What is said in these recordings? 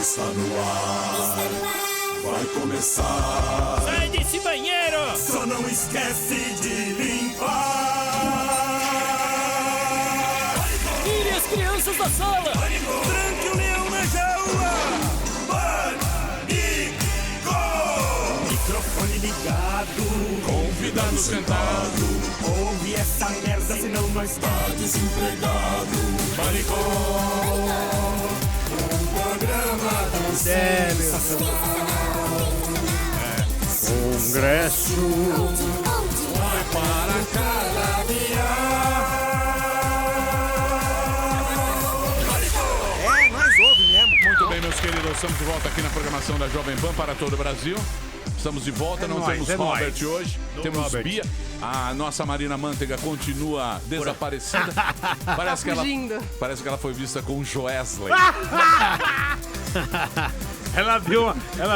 Está no ar. Vai começar. Sai desse banheiro! Só não esquece de limpar. Tire as crianças da sala! Tranque o leão na jaula. Pânico. Microfone ligado. Convidado sentado. Ouve essa merda, senão nós tá desempregado. Pânico. Um programa tão sensacional. Congresso Vai para Calaviar. nós ouve mesmo. Muito bem, meus queridos, estamos de volta aqui na programação da Jovem Pan para todo o Brasil. Estamos de volta, não temos Robert hoje, temos Robert. Bia. A nossa Marina Manteiga continua desaparecida. Parece que ela foi vista com o Joesley. Ela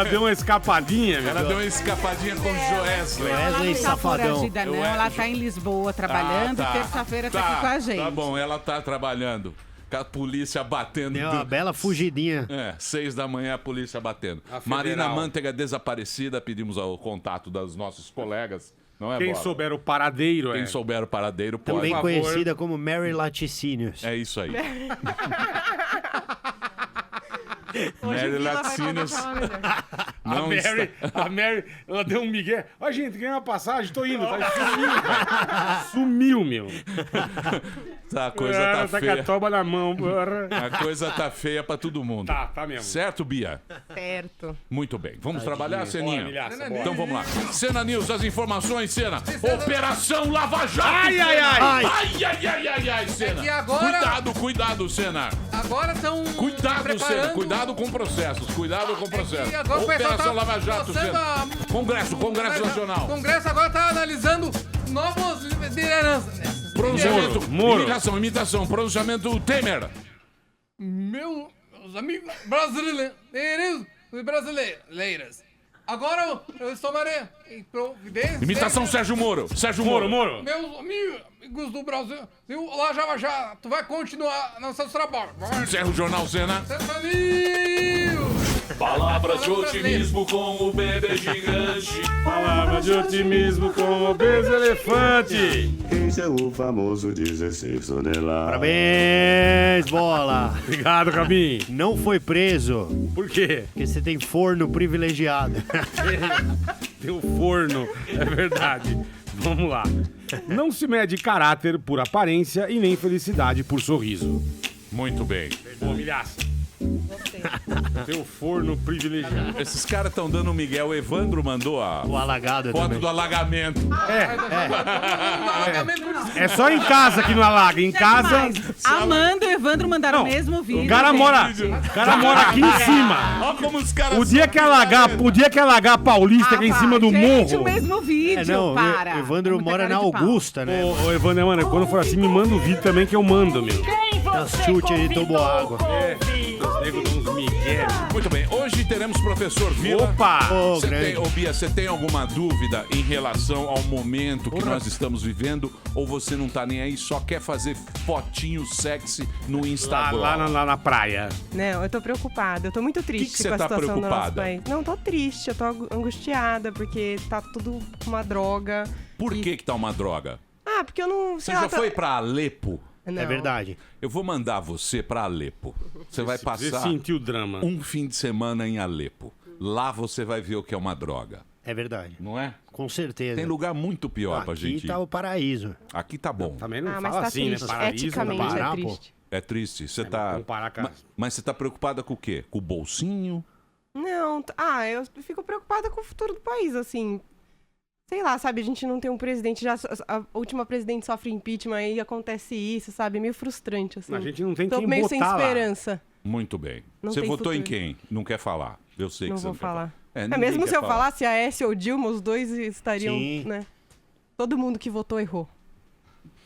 deu uma escapadinha, meu. Ela deu uma escapadinha com o Joesley. Ela não tá Safadão. foragida, não. Ela tá em Lisboa trabalhando e terça-feira tá aqui com a gente. Tá bom, ela tá trabalhando. Com a polícia batendo. Deu uma bela fugidinha. 6 da manhã a polícia batendo. Marina Manteiga desaparecida, pedimos o contato dos nossos colegas. Não é, Quem Bola? souber o paradeiro, Quem souber o paradeiro, pode. Também Por favor. conhecida como Mary Laticínios. É isso aí. Mary Laticínios. A Mary, ela deu um migué. Ó, gente, ganhei uma passagem, tô indo. Tá, sumiu, cara. Sumiu, meu. A coisa tá com a feia. toba na mão. A coisa tá feia pra todo mundo. Tá mesmo. Certo, Bia? Certo. Muito bem. Vamos trabalhar, Seninha? Milhaça, bora. Então vamos lá. Cena News, as informações, Cena. Operação Lava Jato. Ai, ai, ai. Ai, Cena. É que agora- Cuidado, Cena. Agora estão Cuidado, Cena. Cuidado com processos. Cuidado com processos. agora o pessoal Operação tá Lava Jato, passando Cena. Congresso Nacional. O Congresso agora está analisando novos lideranças. Pronunciamento. Moro. Imitação. Pronunciamento Temer. Meus amigos brasileiras. Agora eu tomarei providência. Imitação Sérgio Moro. Moro. Meus amigos do Brasil, lá já, tu vai continuar nos seus trabalhos. Encerra o jornal, Cena. Palavras de otimismo com o bebê gigante. Palavra de otimismo com o obeso elefante. Esse é o famoso 16 toneladas. Parabéns, bola! Obrigado, Cabim. Não foi preso, Por quê? porque você tem forno privilegiado. Deu forno, é verdade. Vamos lá. Não se mede caráter por aparência e nem felicidade por sorriso. Muito bem. Boa, milhaça. Deu forno privilegiado. Esses caras estão dando um Miguel. O Evandro mandou a O alagado foto também. do alagamento. É só em casa que não alaga. Em casa, Amanda e Evandro mandaram Não, o mesmo vídeo. o cara mora aqui em cima. Olha como os caras. O dia que alagar a Paulista aqui em cima do gente, morro. o mesmo vídeo, Não, para. o Evandro Muita mora cara na de pau. Augusta, né? Ô, Evandro, mano, quando for assim, me manda o vídeo também que eu mando, meu. As chute de tomou água. Os negros dão uns migué. Muito bem. Hoje teremos professor Vila. Opa! Ô, Você grande. tem, ô Bia, você tem alguma dúvida em relação ao momento que nós estamos vivendo? Ou você não tá nem aí, só quer fazer fotinho sexy no Instagram? Lá na praia. Não, eu tô preocupada. Eu tô muito triste você com a tá situação do nosso preocupada? país. Não, tô triste, eu tô angustiada, porque tá tudo uma droga. Por que tá uma droga? Ah, porque eu não... Você já foi pra Alepo? Não. É verdade. Eu vou mandar você pra Alepo. Você vai Você passar sentiu o drama. um fim de semana em Alepo. Lá você vai ver o que é uma droga. É verdade. Não é? Com certeza. Tem lugar muito pior pra gente Aqui ir. tá o paraíso. Aqui tá bom. Também não Ah, mas fala tá assim, triste. né? Paraíso, Eticamente Pará, é pô. triste. É triste. Você tá. comparar com a- Mas você tá preocupada com o quê? Com o bolsinho? Não, eu fico preocupada com o futuro do país, assim. Sei lá, sabe, a gente não tem um presidente, a última presidente sofre impeachment, aí acontece isso, sabe, é meio frustrante, assim. A gente não tem Tô quem meio botar sem lá. esperança. Muito bem. Não Você tem votou em futuro. quem? Não quer falar. Eu sei Não que você vou não falar. quer falar. É, ninguém mesmo quer se eu falar. falasse a S ou Dilma, os dois estariam, Sim. né? Todo mundo que votou errou.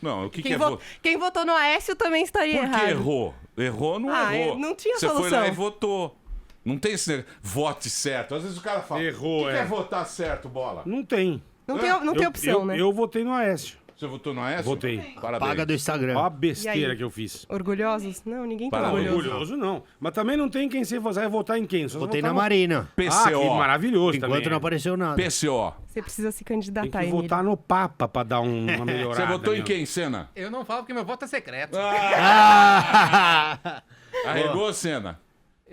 Não, o que Quem, é vo- quem votou no Aécio também estaria Por que errado. errou? Errou, não errou. Não tinha Você solução. foi lá e votou. Não tem esse negócio, vote certo. Às vezes o cara fala, Errou, o que é. é votar certo, bola? Não tem. Não tem opção, né? Eu votei no Aécio. Você votou no Aécio? Votei. Parabéns. Paga do Instagram. Olha a E besteira aí? que eu fiz. Orgulhosos? Não, ninguém tá Parabéns. orgulhoso. Orgulhoso não. Mas também não tem quem você vai votar em quem. Só Votei votar na Marina. Ah, que PCO. maravilhoso Enquanto também. não apareceu nada. PCO. Você precisa se Tem candidatar, que Emílio. votar no Papa pra dar uma melhorada. Você votou em meu. quem, Senna? Eu não falo porque meu voto é secreto. Arregou, Senna?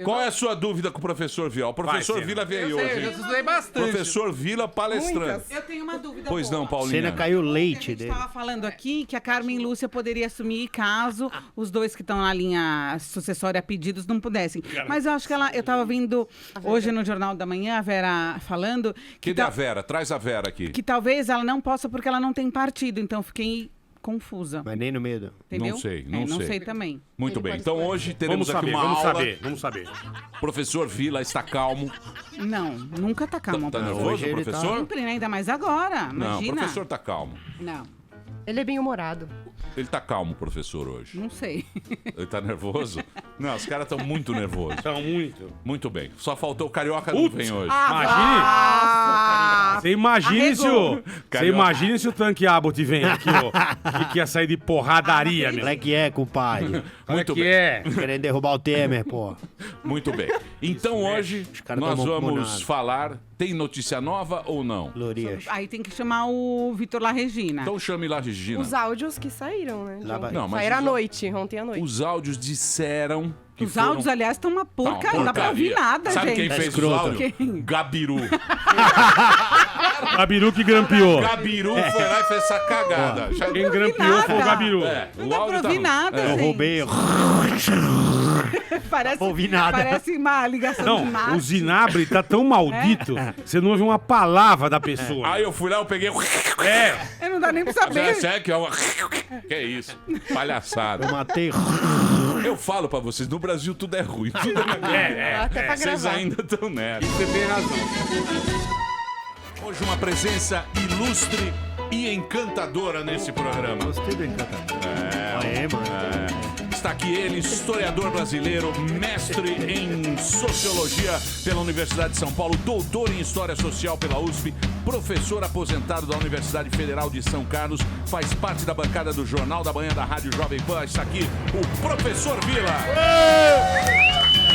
Qual é a sua dúvida com o professor Vila? O professor Senna. Vila veio Eu hoje. sei, eu já hein? estudei bastante. Professor Vila palestrando. Muitas. Eu tenho uma dúvida Pois boa. não, Paulinha. Cena caiu leite A gente dele. estava falando aqui que a Carmen Lúcia poderia assumir caso os dois que estão na linha sucessória pedidos não pudessem. Mas eu acho que eu estava vendo hoje no Jornal da Manhã a Vera falando que, Cadê a Vera? Traz a Vera aqui. que talvez ela não possa porque ela não tem partido. Então eu fiquei confusa. Mas nem no medo. Entendeu? Não sei, não Não sei. sei também. Muito bem. Então hoje teremos Vamos aqui saber, uma aula. vamos saber. Professor Vila está calmo. Não, nunca tá calmo. Tá professor. nervoso, Hoje ele tá- professor? Sempre, né? Ainda mais agora. Não, o Imagina. professor tá calmo. Não, Ele é bem humorado. Ele tá calmo, professor, hoje. não sei. Ele tá nervoso? Não, os caras estão muito nervosos. Então, muito. Muito bem. Só faltou o Carioca não Putz. vem hoje. Imagine. Você imagine se o. Você Carioca. imagine se o Tanque Abbott vem aqui, ó. Que ia sair de porradaria, meu. Olha que é, compadre. Muito que bem. é. Querendo derrubar o Temer, pô. Muito bem. Então hoje caras nós tão vamos mancomunados. falar. Tem notícia nova ou não? Glorias. Aí tem que chamar o Vitor La Regina. Então chame lá, Regina. Os áudios que saíram, né? Lá vai. Não, mas Saíram à os- noite, ontem à noite. Os áudios disseram que Os foram... áudios, aliás, estão uma Tá uma porcaria. Não dá pra ouvir porcaria. nada, Sabe gente. quem Tá fez os escroto. áudios? Quem? Gabiru. Gabiru que grampeou. Gabiru foi lá e fez essa cagada. Já... Quem grampeou foi o Gabiru. É, Não o dá pra áudio ouvir tá... nada, Eu gente. roubei. Parece, ouvi nada. Parece uma ligação de Não, Marte. o Zinabre tá tão maldito, você não ouve uma palavra da pessoa. Aí eu fui lá, eu peguei... É. Não dá nem pra saber. Sério que é uma... Que é isso? Palhaçada. Eu matei. Eu falo pra vocês, no Brasil tudo é ruim. Tudo é... Até pra Vocês gravar. ainda estão nessa. Você tem razão. Hoje uma presença ilustre e encantadora nesse programa. Gostei do encantador. É, mano. Está aqui ele, historiador brasileiro, mestre em sociologia pela Universidade de São Paulo, doutor em história social pela USP, professor aposentado da Universidade Federal de São Carlos, faz parte da bancada do Jornal da Manhã da Rádio Jovem Pan. Está aqui o professor Vila.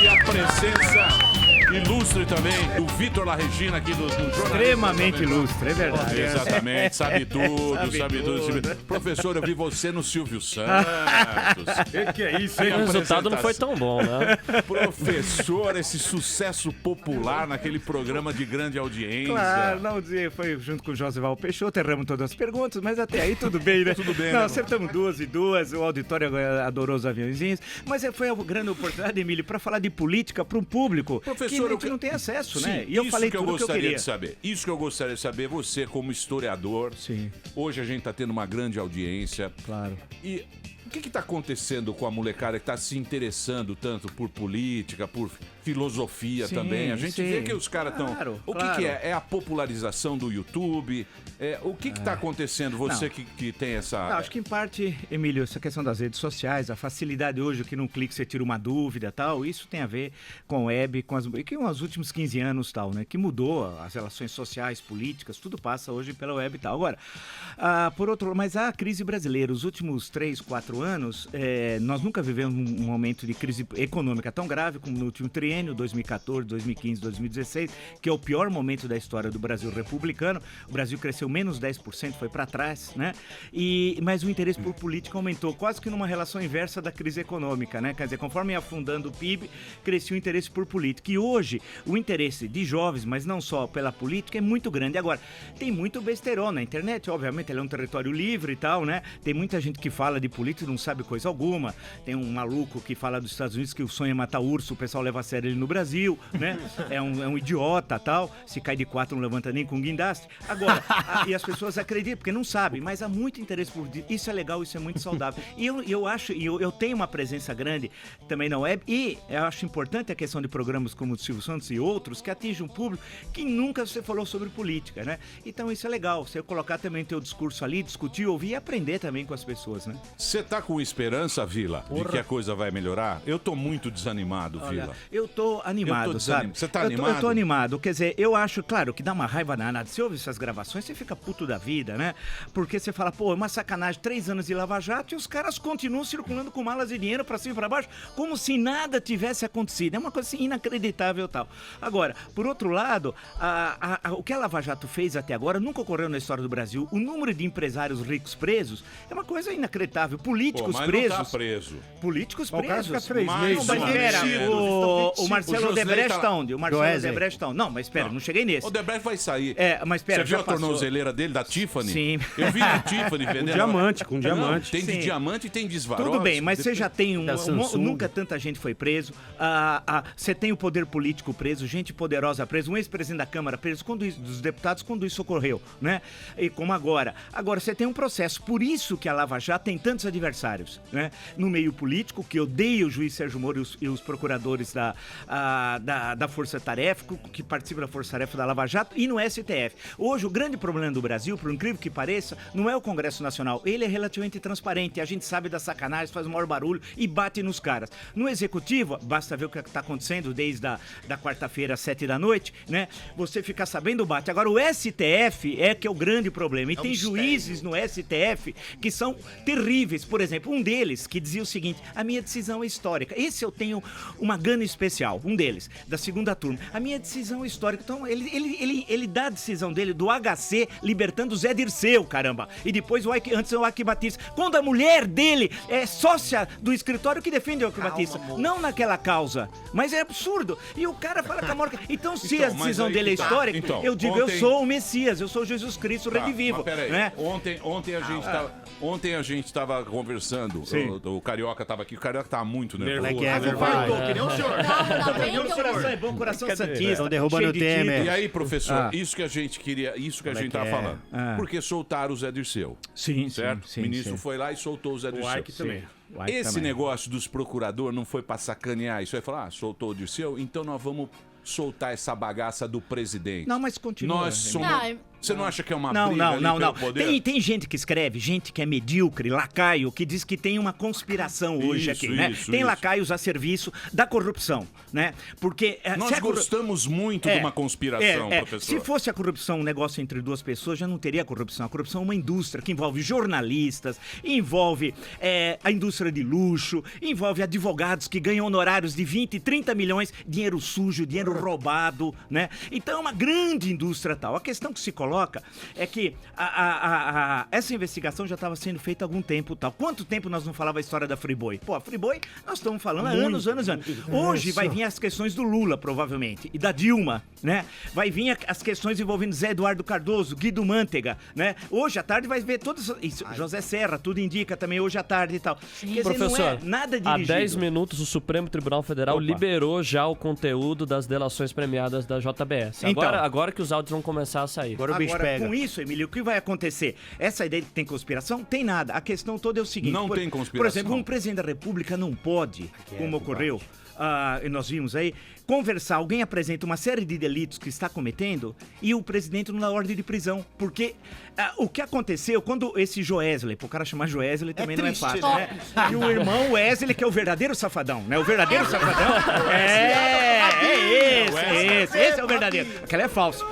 E a presença ilustre também do Vitor La Regina aqui do jornalismo. Extremamente ilustre, é verdade. Exatamente, sabe tudo, sabe tudo. Professor, eu vi você no Silvio Santos. Que é isso, hein? Que O resultado não foi apresentação. tão bom, né? Professor, esse sucesso popular naquele programa de grande audiência. Claro, não dizer, foi junto com o Josival Peixoto, erramos todas as perguntas, mas até aí tudo bem, né? Tudo bem, Não, né? acertamos 2 e 2, o auditório adorou os aviãozinhos, mas foi uma grande oportunidade, Emílio, para falar de política para um público Professor, que a eu gente que- não tem acesso, Sim, né? E eu isso falei que eu tudo que eu gostaria queria. de saber. Isso que eu gostaria de saber, você como historiador. Sim, Hoje a gente está tendo uma grande audiência. claro. E o que está acontecendo com a molecada que está se interessando tanto por política, por filosofia Sim, também? A gente sim. vê que os caras estão... Claro, O que, claro. que é? É a popularização do YouTube? O que está acontecendo? Você Não. que tem essa... Não, acho que em parte, Emílio, essa questão das redes sociais, a facilidade hoje que num clique você tira uma dúvida e tal, isso tem a ver com a web, e que nos últimos 15 anos tal, né? Que mudou as relações sociais, políticas, tudo passa hoje pela web e tal. Agora, por outro lado, mas a crise brasileira, os últimos 3, 4 anos, nós nunca vivemos um momento de crise econômica tão grave como no último triênio, 2014, 2015, 2016, que é o pior momento da história do Brasil republicano. O Brasil cresceu menos 10%, foi para trás, né? Mas o interesse por política aumentou, quase que numa relação inversa da crise econômica, né? Quer dizer, conforme ia afundando o PIB, crescia o interesse por política. E hoje, o interesse de jovens, mas não só pela política, é muito grande. Agora, tem muito besterol na internet, obviamente, ele é um território livre e tal, né? Tem muita gente que fala de política e não sabe coisa alguma. Tem um maluco que fala dos Estados Unidos que o sonho é matar urso, o pessoal leva a sério ele no Brasil, né? É um idiota, tal. Se cai de 4 não levanta nem com guindaste. Agora, e as pessoas acreditam, porque não sabem, mas há muito interesse por isso. É legal, isso é muito saudável. E eu acho, eu tenho uma presença grande também na web, e eu acho importante a questão de programas como o Silvio Santos e outros, que atingem um público que nunca você falou sobre política, né? Então isso é legal, você colocar também teu discurso ali, discutir, ouvir e aprender também com as pessoas, né? Você tá com esperança, Vila, de que a coisa vai melhorar? Eu tô muito desanimado, Vila. Eu tô animado, Eu tô sabe? desanimado. Você tá Eu animado? tô animado. Quer dizer, eu acho, claro, que dá uma raiva danada. Você ouve essas gravações, você fica puto da vida, né? Porque você fala, pô, é uma sacanagem, 3 anos de Lava Jato e os caras continuam circulando com malas de dinheiro pra cima e pra baixo, como se nada tivesse acontecido. É uma coisa assim, inacreditável e tal. Agora, por outro lado, o que a Lava Jato fez até agora nunca ocorreu na história do Brasil. O número de empresários ricos presos é uma coisa inacreditável. Políticos Pô, mas presos. não tá preso. Políticos O cara presos. fica 3 Mas meses. Mas Não, espera, o Marcelo O Josley Odebrecht tá- tá onde? O Marcelo Joesley. Odebrecht tá onde? Não, mas espera, não cheguei nesse. O Debrecht vai sair. É, mas espera, Você viu já a passou. tornozeleira dele, da Tiffany? Sim. Eu vi na Tiffany vendendo. diamante, com Não, diamante. tem de Sim. diamante e tem de Swarovski. Tudo bem, mas você já tem Da Samsung. nunca tanta gente foi preso. Você tem o poder político preso, gente poderosa preso, um ex-presidente da Câmara preso, dos deputados quando isso ocorreu, né? E como agora. Agora, você tem um processo. Por isso que a Lava Jato tem tantos adversários, né? No meio político, que odeia o juiz Sérgio Moro e os procuradores da Força Tarefa, que participam da Força Tarefa da Lava Jato, e no STF. Hoje, o grande problema do Brasil, por incrível que pareça, não é o Congresso Nacional. Ele é relativamente transparente. A gente sabe das sacanagens, faz o maior barulho e bate nos caras. No Executivo, basta ver o que está acontecendo desde da quarta-feira às 7 da noite, né? Você fica sabendo o bate. Agora, o STF é que é o grande problema. E tem juízes no STF que são terríveis. Por exemplo, um deles que dizia o seguinte: a minha decisão é histórica. Esse eu tenho uma gana especial, um deles, da segunda turma. A minha decisão é histórica. Então, ele dá a decisão dele do HC libertando o Zé Dirceu, caramba. E depois antes o Ike Batista. Quando a mulher dele é sócia do escritório que defende o Ike Batista. Não naquela causa. Mas é absurdo. E o cara fala com a morca. Então, se a decisão dele é histórica, eu digo, eu sou o Messias, eu sou Jesus Cristo redivivo. Peraí, né? Ontem a gente tava conversando, o Carioca tava aqui, o Carioca tava muito nervoso. Que nem o senhor. Meu coração é bom, coração santista. Estão derrubando o Temer. E aí, professor, isso que a gente queria, isso que a gente tava falando. Porque soltaram o Zé Dirceu. Sim, certo? sim, o ministro sim. foi lá e soltou o Zé Dirceu. Ike também. Esse negócio dos procuradores não foi pra sacanear. Isso aí falar, soltou o Dirceu, então nós vamos soltar essa bagaça do presidente. Não, mas continua. Nós somos... Você não acha que é uma Não, briga ali não. pelo poder? Tem gente que escreve, gente que é medíocre, lacaio, que diz que tem uma conspiração hoje aqui, né? Tem lacaios a serviço da corrupção, né? Porque... Nós gostamos muito de uma conspiração, professor. Se fosse a corrupção um negócio entre duas pessoas, já não teria corrupção. A corrupção é uma indústria que envolve jornalistas, envolve a indústria de luxo, envolve advogados que ganham honorários de 20, 30 milhões, dinheiro sujo, dinheiro roubado, né? Então é uma grande indústria tal. A questão que se coloca é que essa investigação já estava sendo feita há algum tempo tal. Quanto tempo nós não falava a história da Friboi? Pô, a Friboi nós estamos falando há anos. Hoje vai vir as questões do Lula, provavelmente, e da Dilma, né? Vai vir as questões envolvendo Zé Eduardo Cardoso, Guido Mantega, né? Hoje à tarde vai ver todas isso. José Serra, tudo indica também hoje à tarde e tal. Quer dizer, Professor, não é nada dirigido. há 10 minutos o Supremo Tribunal Federal liberou já o conteúdo das delações premiadas da JBS. Agora que os áudios vão começar a sair. Agora, com isso, Emílio, o que vai acontecer? Essa ideia de que tem conspiração? Tem nada. A questão toda é o seguinte... Não tem conspiração. Por exemplo, um presidente da República não pode, como ocorreu, e nós vimos aí, conversar, alguém apresenta uma série de delitos que está cometendo e o presidente não dá ordem de prisão. Porque o que aconteceu quando esse Joesley, o cara chamar Joesley também não é fácil, né? E o irmão Wesley, que é o verdadeiro safadão, né? O verdadeiro safadão esse é o verdadeiro. Aquela é falso.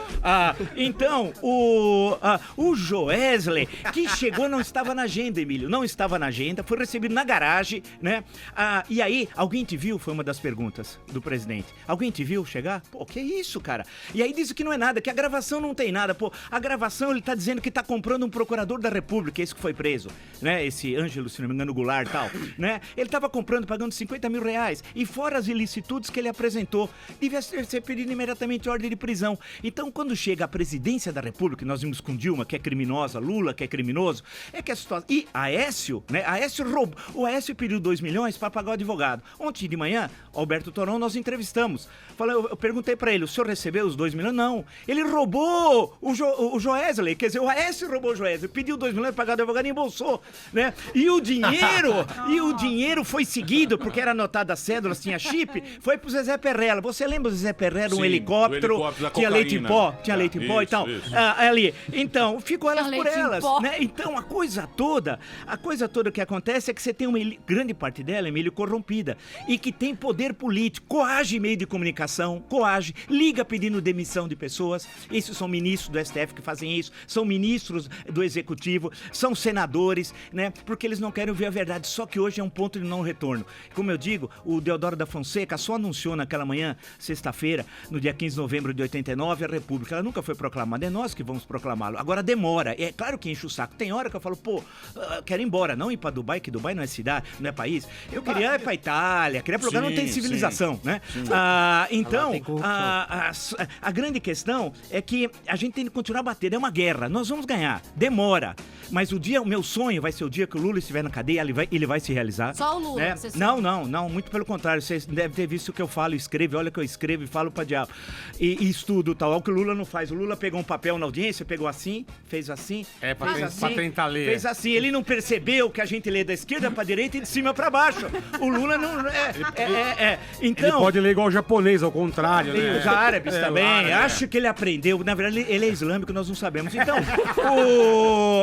Então, o Joesley, que chegou, não estava na agenda, Emílio, não estava na agenda, foi recebido na garagem, né? E aí, alguém te viu? Foi uma das perguntas do presidente. Alguém te viu chegar? Pô, que isso, cara? E aí disse que não é nada, que a gravação não tem nada. Pô, a gravação ele tá dizendo que tá comprando um procurador da República, esse que foi preso, né? Esse Ângelo, se não me engano, Goulart e tal, né? Ele tava comprando, pagando 50 mil reais. E fora as ilicitudes que ele apresentou, devia ser pedido imediatamente ordem de prisão. Então, quando chega a presidência da República, nós vimos com Dilma, que é criminosa, Lula, que é criminoso, é que a situação... E Aécio, né? Aécio roubou. O Aécio pediu 2 milhões para pagar o advogado. Ontem de manhã, Alberto Torão, nós entrevistamos. Eu perguntei pra ele, o senhor recebeu os 2 milhões? Não. Ele roubou o Joesley, quer dizer, o Aécio roubou o Joesley, pediu 2 milhões para pagar o advogado e embolsou, né? E o dinheiro foi seguido, porque era anotado as cédulas, tinha chip, foi pro Zezé Perrella. Você lembra do Zezé Perrella, um um helicóptero, tinha leite em pó, e tal. Ali. Então, ficou elas por elas, né? Então, a coisa toda que acontece é que você tem uma grande parte dela, Emílio, corrompida, e que tem poder político, coage meio de comunicação, liga pedindo demissão de pessoas. Esses são ministros do STF que fazem isso, são ministros do Executivo, são senadores, né? Porque eles não querem ver a verdade, só que hoje é um ponto de não retorno. Como eu digo, o Deodoro da Fonseca só anunciou naquela manhã, sexta-feira, no dia 15 de novembro de 89, a República. Ela nunca foi proclamada, é nós que vamos proclamá-lo. Agora demora, é claro que enche o saco. Tem hora que eu falo, quero ir embora, não ir pra Dubai, que Dubai não é cidade, não é país. Eu queria ir pra Itália, queria pra lugar não tem civilização, né? Então, a grande questão é que a gente tem que continuar batendo, é uma guerra, nós vamos ganhar, demora. Mas o meu sonho vai ser o dia que o Lula estiver na cadeia, ele vai se realizar. Só o Lula, né? Não, muito pelo contrário, vocês devem ter visto o que eu falo, escrevo, olha o que eu escrevo e falo pra diabo. E estudo tal, é o que o Lula não faz. O Lula pegou um papel na audiência, pegou assim, fez assim, pra tentar ler. Fez assim, ele não percebeu que a gente lê da esquerda pra direita e de cima pra baixo. O Lula não... Então, ele pode ler igual o japonês, ao contrário, né? Os árabes também, acho que ele aprendeu, na verdade ele é islâmico, nós não sabemos. Então,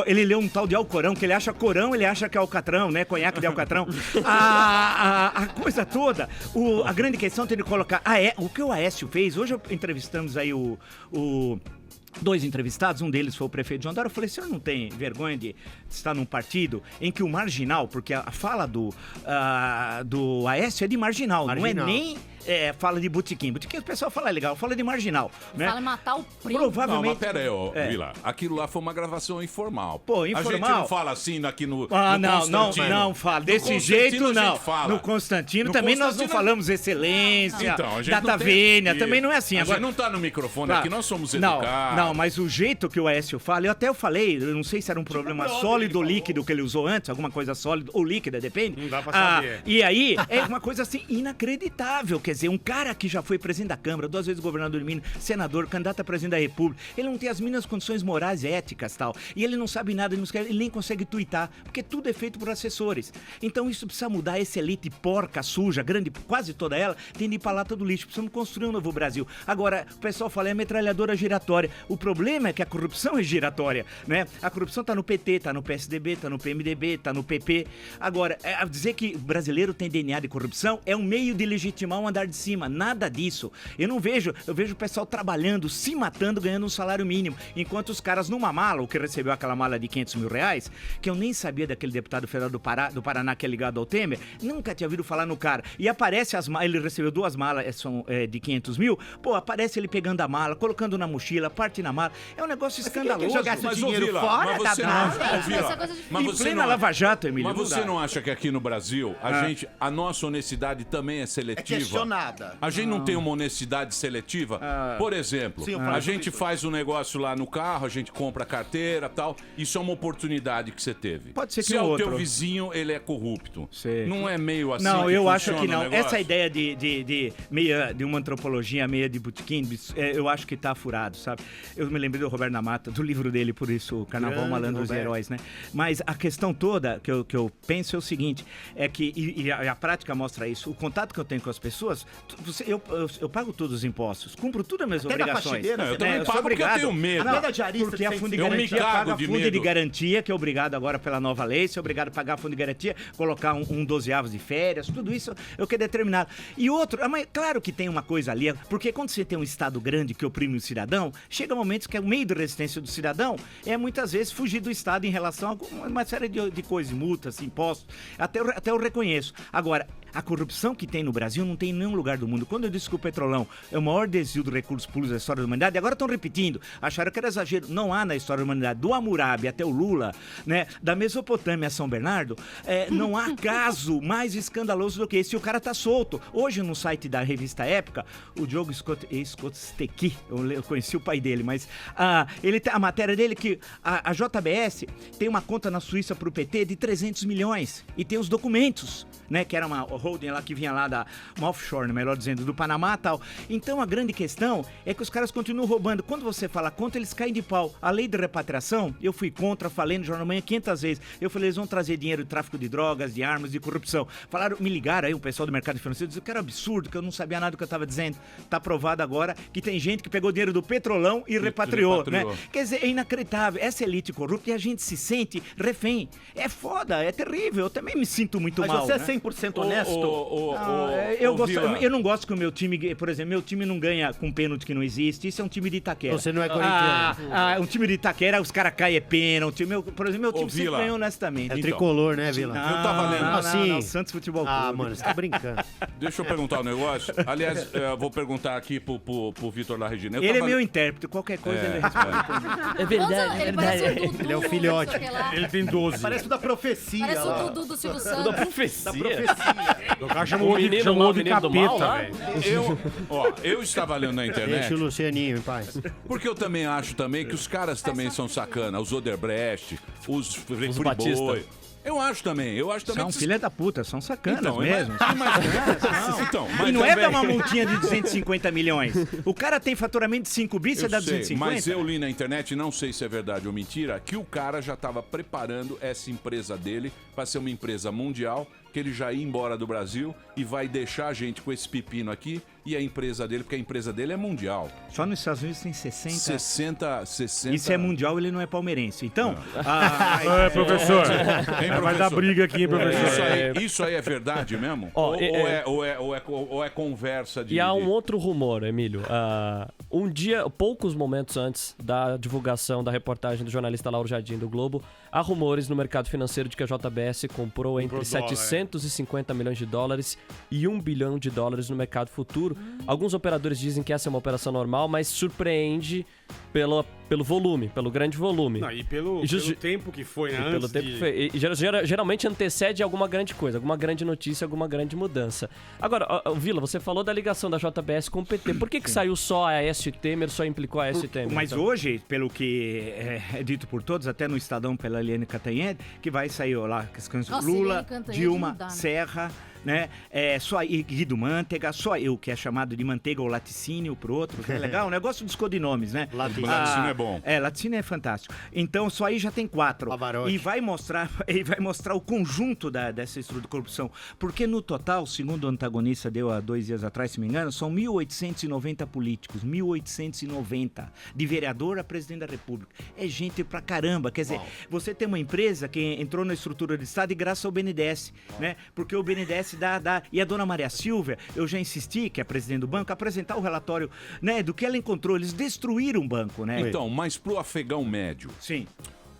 ele leu um tal de Alcorão, que ele acha Corão, ele acha que é Alcatrão, né? Conhaque de Alcatrão. A coisa toda, a grande questão tem de colocar... o que o Aécio fez, hoje entrevistamos aí dois entrevistados, um deles foi o prefeito de João Dória. Eu falei, o senhor não tem vergonha de estar num partido em que o marginal, porque a fala do Aécio é de marginal. Não é nem... fala de botequim. Botequim o pessoal fala legal, fala de marginal. Né? Fala matar o primo. Não, Provavelmente... mas pera aí, Vila. Aquilo lá foi uma gravação informal. Informal? A gente não fala assim aqui no não fala. Desse jeito, não. No Constantino também nós não falamos excelência, data vênia, também não é assim. Agora não tá no microfone aqui, nós somos educados. Não, mas o jeito que o Aécio fala, eu falei, eu não sei se era um problema sólido ou líquido que ele usou antes, alguma coisa sólida ou líquida, depende. Não dá pra saber. E aí, é uma coisa assim inacreditável, quer dizer, um cara que já foi presidente da Câmara, 2 vezes governador de Minas, senador, candidato a presidente da República, ele não tem as mínimas condições morais e éticas tal, e ele não sabe nada, ele nem consegue tuitar, porque tudo é feito por assessores. Então isso precisa mudar, essa elite porca, suja, grande, quase toda ela, tem de ir pra lata do lixo, precisamos construir um novo Brasil. Agora, o pessoal fala, é metralhadora giratória. O problema é que a corrupção é giratória, né? A corrupção tá no PT, tá no PSDB, tá no PMDB, tá no PP. Agora, dizer que o brasileiro tem DNA de corrupção é um meio de legitimar um andar de cima, nada disso. Eu vejo o pessoal trabalhando, se matando, ganhando um salário mínimo, enquanto os caras numa mala, o que recebeu aquela mala de R$500 mil, que eu nem sabia daquele deputado federal do Paraná que é ligado ao Temer, nunca tinha ouvido falar no cara, e aparece ele recebeu 2 malas de R$500 mil, aparece ele pegando a mala, colocando na mochila, parte na mala, é um negócio escandaloso. Jogar esse dinheiro fora da Mas você plena Lava Jato, Emílio. Mas você não acha que aqui no Brasil, a nossa honestidade também é seletiva? É questionada. A gente não tem uma honestidade seletiva? Por exemplo, a gente faz um negócio lá no carro, a gente compra carteira e tal, isso é uma oportunidade que você teve. Pode ser que se o teu vizinho, ele é corrupto. Sei. Não é meio assim não, que eu acho que não. O essa ideia de uma antropologia meia de botequim, eu acho que tá furado, sabe? Eu me lembrei do Roberto Namata, do livro dele, por isso, Carnaval, Malandros e Heróis, né? Mas a questão toda que eu penso é o seguinte, é que, e a prática mostra isso, o contato que eu tenho com as pessoas, eu pago todos os impostos, cumpro todas as minhas obrigações. Eu também pago porque eu tenho medo. Porque a fundo de garantia paga fundo de garantia, que é obrigado agora pela nova lei, se é obrigado a pagar fundo de garantia, colocar um 12avos de férias, tudo isso eu quero determinar. E outro, mas claro que tem uma coisa ali, porque quando você tem um Estado grande que oprime o cidadão, chega momentos que o meio de resistência do cidadão é muitas vezes fugir do Estado em relação a uma série de coisas, multas, impostos, até eu reconheço. Agora, a corrupção que tem no Brasil não tem em nenhum lugar do mundo. Quando eu disse que o Petrolão é o maior desvio de recursos públicos da história da humanidade, agora estão repetindo. Acharam que era exagero. Não há na história da humanidade, do Hammurabi até o Lula, né, da Mesopotâmia a São Bernardo, não há caso mais escandaloso do que esse. E o cara tá solto. Hoje, no site da revista Época, o Diogo Skotecki, eu conheci o pai dele, mas ele tem a matéria dele que a JBS tem uma conta na Suíça pro PT de 300 milhões. E tem os documentos, né, que era uma holding lá que vinha lá uma offshore, né? Melhor dizendo, do Panamá e tal. Então a grande questão é que os caras continuam roubando. Quando você fala contra, eles caem de pau. A lei de repatriação, eu fui contra, falei no Jornal da Manhã 500 vezes. Eu falei, eles vão trazer dinheiro de tráfico de drogas, de armas, de corrupção. Falaram, me ligaram aí, o pessoal do mercado financeiro, disse que era absurdo, que eu não sabia nada do que eu estava dizendo. Tá provado agora que tem gente que pegou dinheiro do Petrolão e repatriou, né? Quer dizer, é inacreditável. Essa elite corrupta e a gente se sente refém. É foda, é terrível. Eu também me sinto muito mal. Mas você é 100% honesto? Eu não gosto que o meu time, por exemplo, meu time não ganha com pênalti que não existe. Isso é um time de Itaquera. Você não é corintiano. Um time de Itaquera, os caras caem, é pênalti. Por exemplo, meu time sempre ganhou honestamente. É tricolor, né, Vila? Eu tava lendo. Não, Santos Futebol Clube. Mano, você tá brincando. Deixa eu perguntar um negócio. Aliás, eu vou perguntar aqui pro Vitor da Regina. Ele é meu intérprete, qualquer coisa ele responde. É verdade, é verdade. Ele é o filhote. Ele tem 12. Parece o da profecia. Parece lá. o Dudu do Silvio Santos. Da profecia. O cara chamou de capeta, velho. Eu estava lendo na internet. Deixa o Lucianinho em paz. Porque eu também acho também que os caras também são sacana. Os Odebrecht, os Batista. Boy. Eu acho também. São que filha da puta, são sacanas então, mesmo. Mas e não é dar uma multinha de 250 milhões. O cara tem faturamento de 5 bi, você dá 250? Mas eu li na internet, não sei se é verdade ou mentira, que o cara já estava preparando essa empresa dele para ser uma empresa mundial, que ele já ia embora do Brasil e vai deixar a gente com esse pepino aqui e a empresa dele, porque a empresa dele é mundial. Só nos Estados Unidos tem 60. 60. Isso é mundial, ele não é palmeirense. Então... professor, vai dar briga aqui, hein, professor? Isso aí é verdade mesmo? Ou é conversa de... E há um outro rumor, Emílio. Um dia, poucos momentos antes da divulgação da reportagem do jornalista Lauro Jardim do Globo, há rumores no mercado financeiro de que a JBS comprou entre 750 milhões de dólares e $1 bilhão no mercado futuro. Alguns operadores dizem que essa é uma operação normal, mas surpreende pelo volume, pelo grande volume. Não, e pelo tempo que foi, né? Pelo tempo que foi. E geralmente antecede alguma grande coisa, alguma grande notícia, alguma grande mudança. Agora, Vila, você falou da ligação da JBS com o PT. Por que saiu só a Aécio Temer, só implicou a Aécio Temer? Mas então? Hoje, pelo que é dito por todos, até no Estadão pela Eliane Cantanhede, que vai sair lá, Lula, Dilma, Serra... Né? Só Guido Mantega, só eu, que é chamado de Manteiga ou Laticínio pro outro, que é legal, o negócio dos codinomes, né? Laticínio é bom. Laticínio é fantástico. Então, só aí já tem 4. Pavarotti. E vai mostrar o conjunto dessa estrutura de corrupção. Porque no total, segundo o antagonista deu há 2 dias atrás, se me engano, são 1.890 políticos, 1.890, de vereador a presidente da República. É gente pra caramba. Quer dizer, você tem uma empresa que entrou na estrutura de Estado e graças ao BNDES, né? Porque o BNDES e a dona Maria Silvia, eu já insisti, que é presidente do banco, apresentar o relatório, né, do que ela encontrou. Eles destruíram o banco, né? Então, mas pro afegão médio... Sim.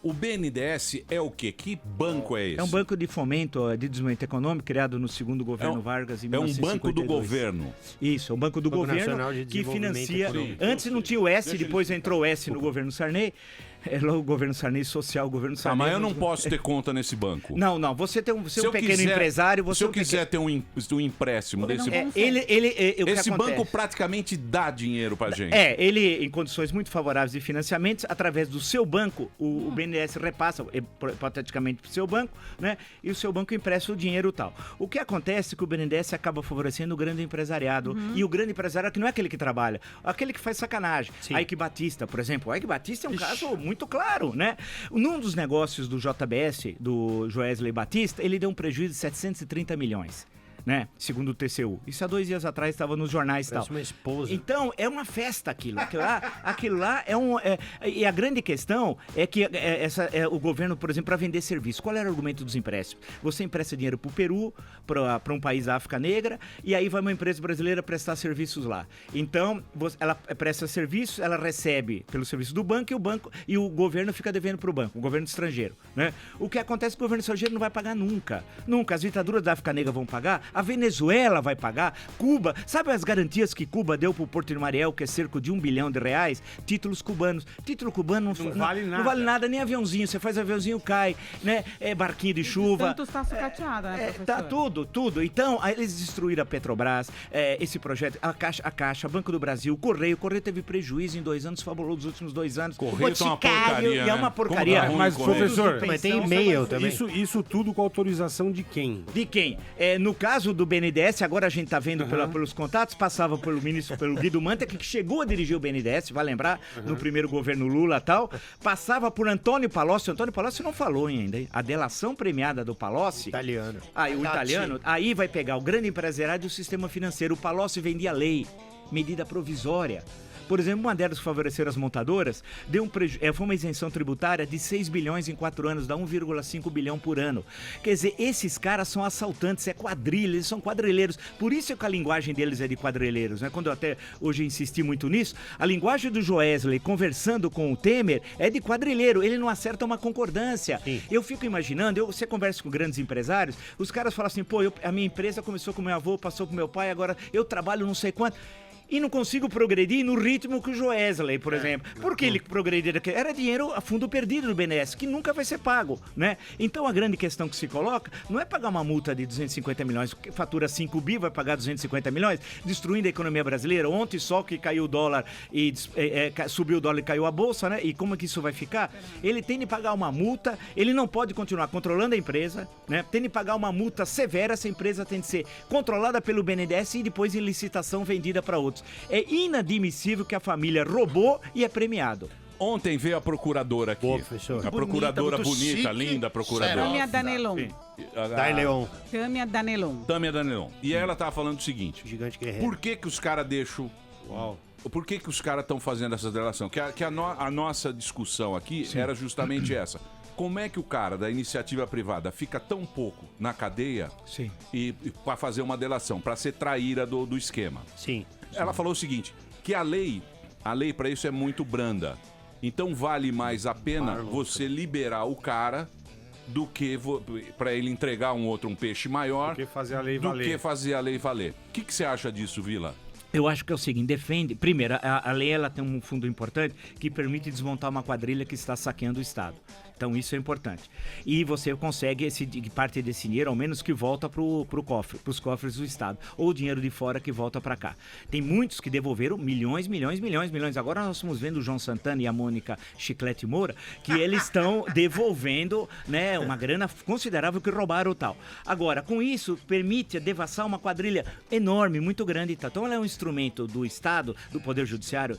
O BNDES é o quê? Que banco é esse? É um banco de fomento de desenvolvimento econômico criado no segundo governo Vargas em 1952. É um banco do governo. Isso, é um banco do governo que financia... Antes não tinha o S, depois entrou o S no governo Sarney. É logo o governo Sarney social, o governo Sarney... mas eu não posso ter conta nesse banco. Não, você tem um pequeno empresário... Se eu quiser ter um empréstimo desse banco... Esse banco praticamente dá dinheiro pra gente. Ele, em condições muito favoráveis de financiamentos, através do seu banco, o BNDES repassa, hipoteticamente, pro seu banco, né? E o seu banco empresta o dinheiro e tal. O que acontece é que o BNDES acaba favorecendo o grande empresariado. E o grande empresariado que não é aquele que trabalha, aquele que faz sacanagem. Sim. A Ike Batista, por exemplo. A Ike Batista é um caso muito claro, né? Num dos negócios do JBS, do Joesley Batista, ele deu um prejuízo de 730 milhões. Né? Segundo o TCU. Isso há 2 dias atrás estava nos jornais e tal. Uma esposa. Então, é uma festa aquilo. Aquilo lá é um... e a grande questão é que o governo, por exemplo, para vender serviço. Qual era o argumento dos empréstimos? Você empresta dinheiro para o Peru, para um país da África Negra, e aí vai uma empresa brasileira prestar serviços lá. Então, ela presta serviço, ela recebe pelo serviço do banco e o governo fica devendo para o banco, o governo estrangeiro. Né? O que acontece é que o governo estrangeiro não vai pagar nunca. Nunca. As ditaduras da África Negra vão pagar, a Venezuela vai pagar, Cuba, sabe as garantias que Cuba deu pro Porto de Mariel, que é cerca de R$1 bilhão? Títulos cubanos. Título cubano não vale nada. Não vale nada, nem aviãozinho. Você faz aviãozinho, cai, né? Barquinho de chuva. Tanto está sucateado, né, professor? Tá tudo. Então, aí eles destruíram a Petrobras, esse projeto, a Caixa, Banco do Brasil, o Correio teve prejuízo em 2 anos, fabuloso nos últimos 2 anos. Correio é uma porcaria, e é uma porcaria. Mas, professor, mas tem e-mail também. Isso tudo com autorização de quem? De quem? No caso, caso do BNDES, agora a gente tá vendo pelos contatos, passava pelo Guido Mantega, que chegou a dirigir o BNDES, vai lembrar, no primeiro governo Lula e tal, passava por Antônio Palocci. Antônio Palocci não falou ainda, hein? A delação premiada do Palocci... Italiano. O italiano, aí vai pegar o grande empresariado e o sistema financeiro. O Palocci vendia lei, medida provisória. Por exemplo, uma delas que favoreceram as montadoras foi uma isenção tributária de 6 bilhões em 4 anos, dá 1,5 bilhão por ano. Quer dizer, esses caras são assaltantes, é quadrilha, eles são quadrilheiros. Por isso que a linguagem deles é de quadrilheiros, né? Quando eu até hoje insisti muito nisso, a linguagem do Joesley conversando com o Temer é de quadrilheiro, ele não acerta uma concordância. Sim. Eu fico imaginando, você conversa com grandes empresários, os caras falam assim, a minha empresa começou com meu avô, passou com meu pai, agora eu trabalho não sei quanto... E não consigo progredir no ritmo que o Joesley, por exemplo. Por que ele progrediu? Era dinheiro a fundo perdido do BNDES, que nunca vai ser pago, né? Então a grande questão que se coloca não é pagar uma multa de 250 milhões, que fatura 5 bi, vai pagar 250 milhões, destruindo a economia brasileira. Ontem só que caiu o dólar e subiu o dólar e caiu a bolsa, né? E como é que isso vai ficar? Ele tem de pagar uma multa, ele não pode continuar controlando a empresa, né? Tem de pagar uma multa severa, essa empresa tem de ser controlada pelo BNDES e depois em licitação vendida para outros. É inadmissível que a família roubou e é premiado. Ontem veio a procuradora aqui. A procuradora bonita, linda procuradora. Tâmia Danelon. Tâmia Danelon. E ela tava falando o seguinte. Gigante guerreiro. Por que os caras deixam... Por que os caras estão fazendo essa delação? Que a nossa discussão aqui era justamente essa. Como é que o cara da iniciativa privada fica tão pouco na cadeia e para fazer uma delação, para ser traíra do esquema? Sim. Ela falou o seguinte, que a lei para isso é muito branda. Então vale mais a pena você liberar o cara do que para ele entregar um peixe maior, do que fazer a lei valer. O que você acha disso, Vila? Eu acho que é o seguinte, defende... Primeiro, a lei ela tem um fundo importante que permite desmontar uma quadrilha que está saqueando o Estado. Então isso é importante. E você consegue parte desse dinheiro, ao menos que volta para os cofres do Estado. Ou o dinheiro de fora que volta para cá. Tem muitos que devolveram milhões. Agora nós estamos vendo o João Santana e a Mônica Chiclete Moura, que eles estão devolvendo, né, uma grana considerável que roubaram tal. Agora, com isso, permite devassar uma quadrilha enorme, muito grande. Então ela é um instrumento do Estado, do Poder Judiciário,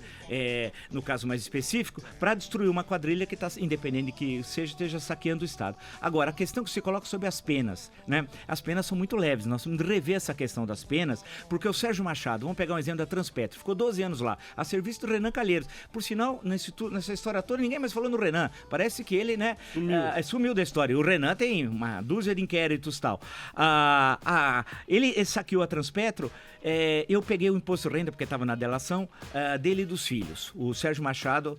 no caso mais específico, para destruir uma quadrilha que está independente de que esteja saqueando o Estado. Agora, a questão que se coloca sobre as penas, né? As penas são muito leves, nós temos de rever essa questão das penas, porque o Sérgio Machado, vamos pegar um exemplo da Transpetro, ficou 12 anos lá, a serviço do Renan Calheiros. Por sinal, nessa história toda, ninguém mais falou no Renan. Parece que ele, né, sumiu da história. O Renan tem uma dúzia de inquéritos e tal. Ele saqueou a Transpetro. Eu peguei o imposto de renda, porque estava na delação, dele e dos filhos. O Sérgio Machado,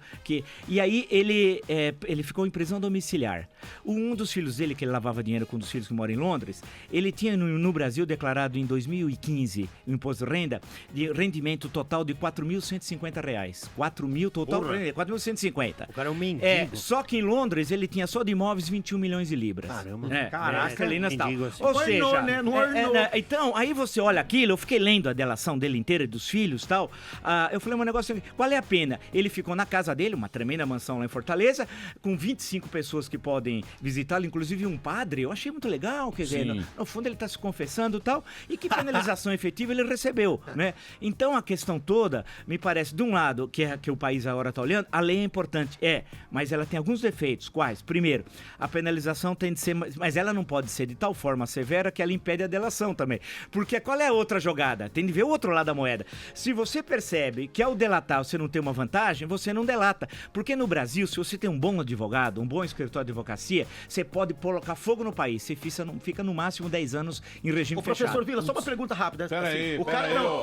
e aí ele ficou em prisão domiciliar. Um dos filhos dele, que ele lavava dinheiro com um dos filhos que mora em Londres, ele tinha no Brasil declarado em 2015 o imposto de renda de rendimento total de R$4.150. 4.000 total, 4.150. O cara é um mendigo. Só que em Londres ele tinha só de imóveis 21 milhões de libras. Caramba. Caraca, ali nas tal. Assim. Ou seja, então, aí você olha aquilo, eu fiquei lendo a delação dele inteira, dos filhos e tal. Eu falei um negócio assim, qual é a pena? Ele ficou na casa dele, uma tremenda mansão lá em Fortaleza, com 25 pessoas que podem visitá-lo, inclusive um padre. Eu achei muito legal, quer dizer, no fundo ele está se confessando e tal, e que penalização efetiva ele recebeu, né? Então a questão toda, me parece, de um lado, que o país agora está olhando, a lei é importante, mas ela tem alguns defeitos. Quais? Primeiro, a penalização tem de ser, mas ela não pode ser de tal forma severa que ela impede a delação também. Porque qual é a outra jogada? Tem de ver o outro lado da moeda. Se você percebe que ao delatar você não tem uma vantagem, você não delata. Porque no Brasil, se você tem um bom advogado, um bom escritório de advocacia, você pode colocar fogo no país. Você fica no máximo 10 anos em regime fechado. Professor Vila, só uma pergunta rápida.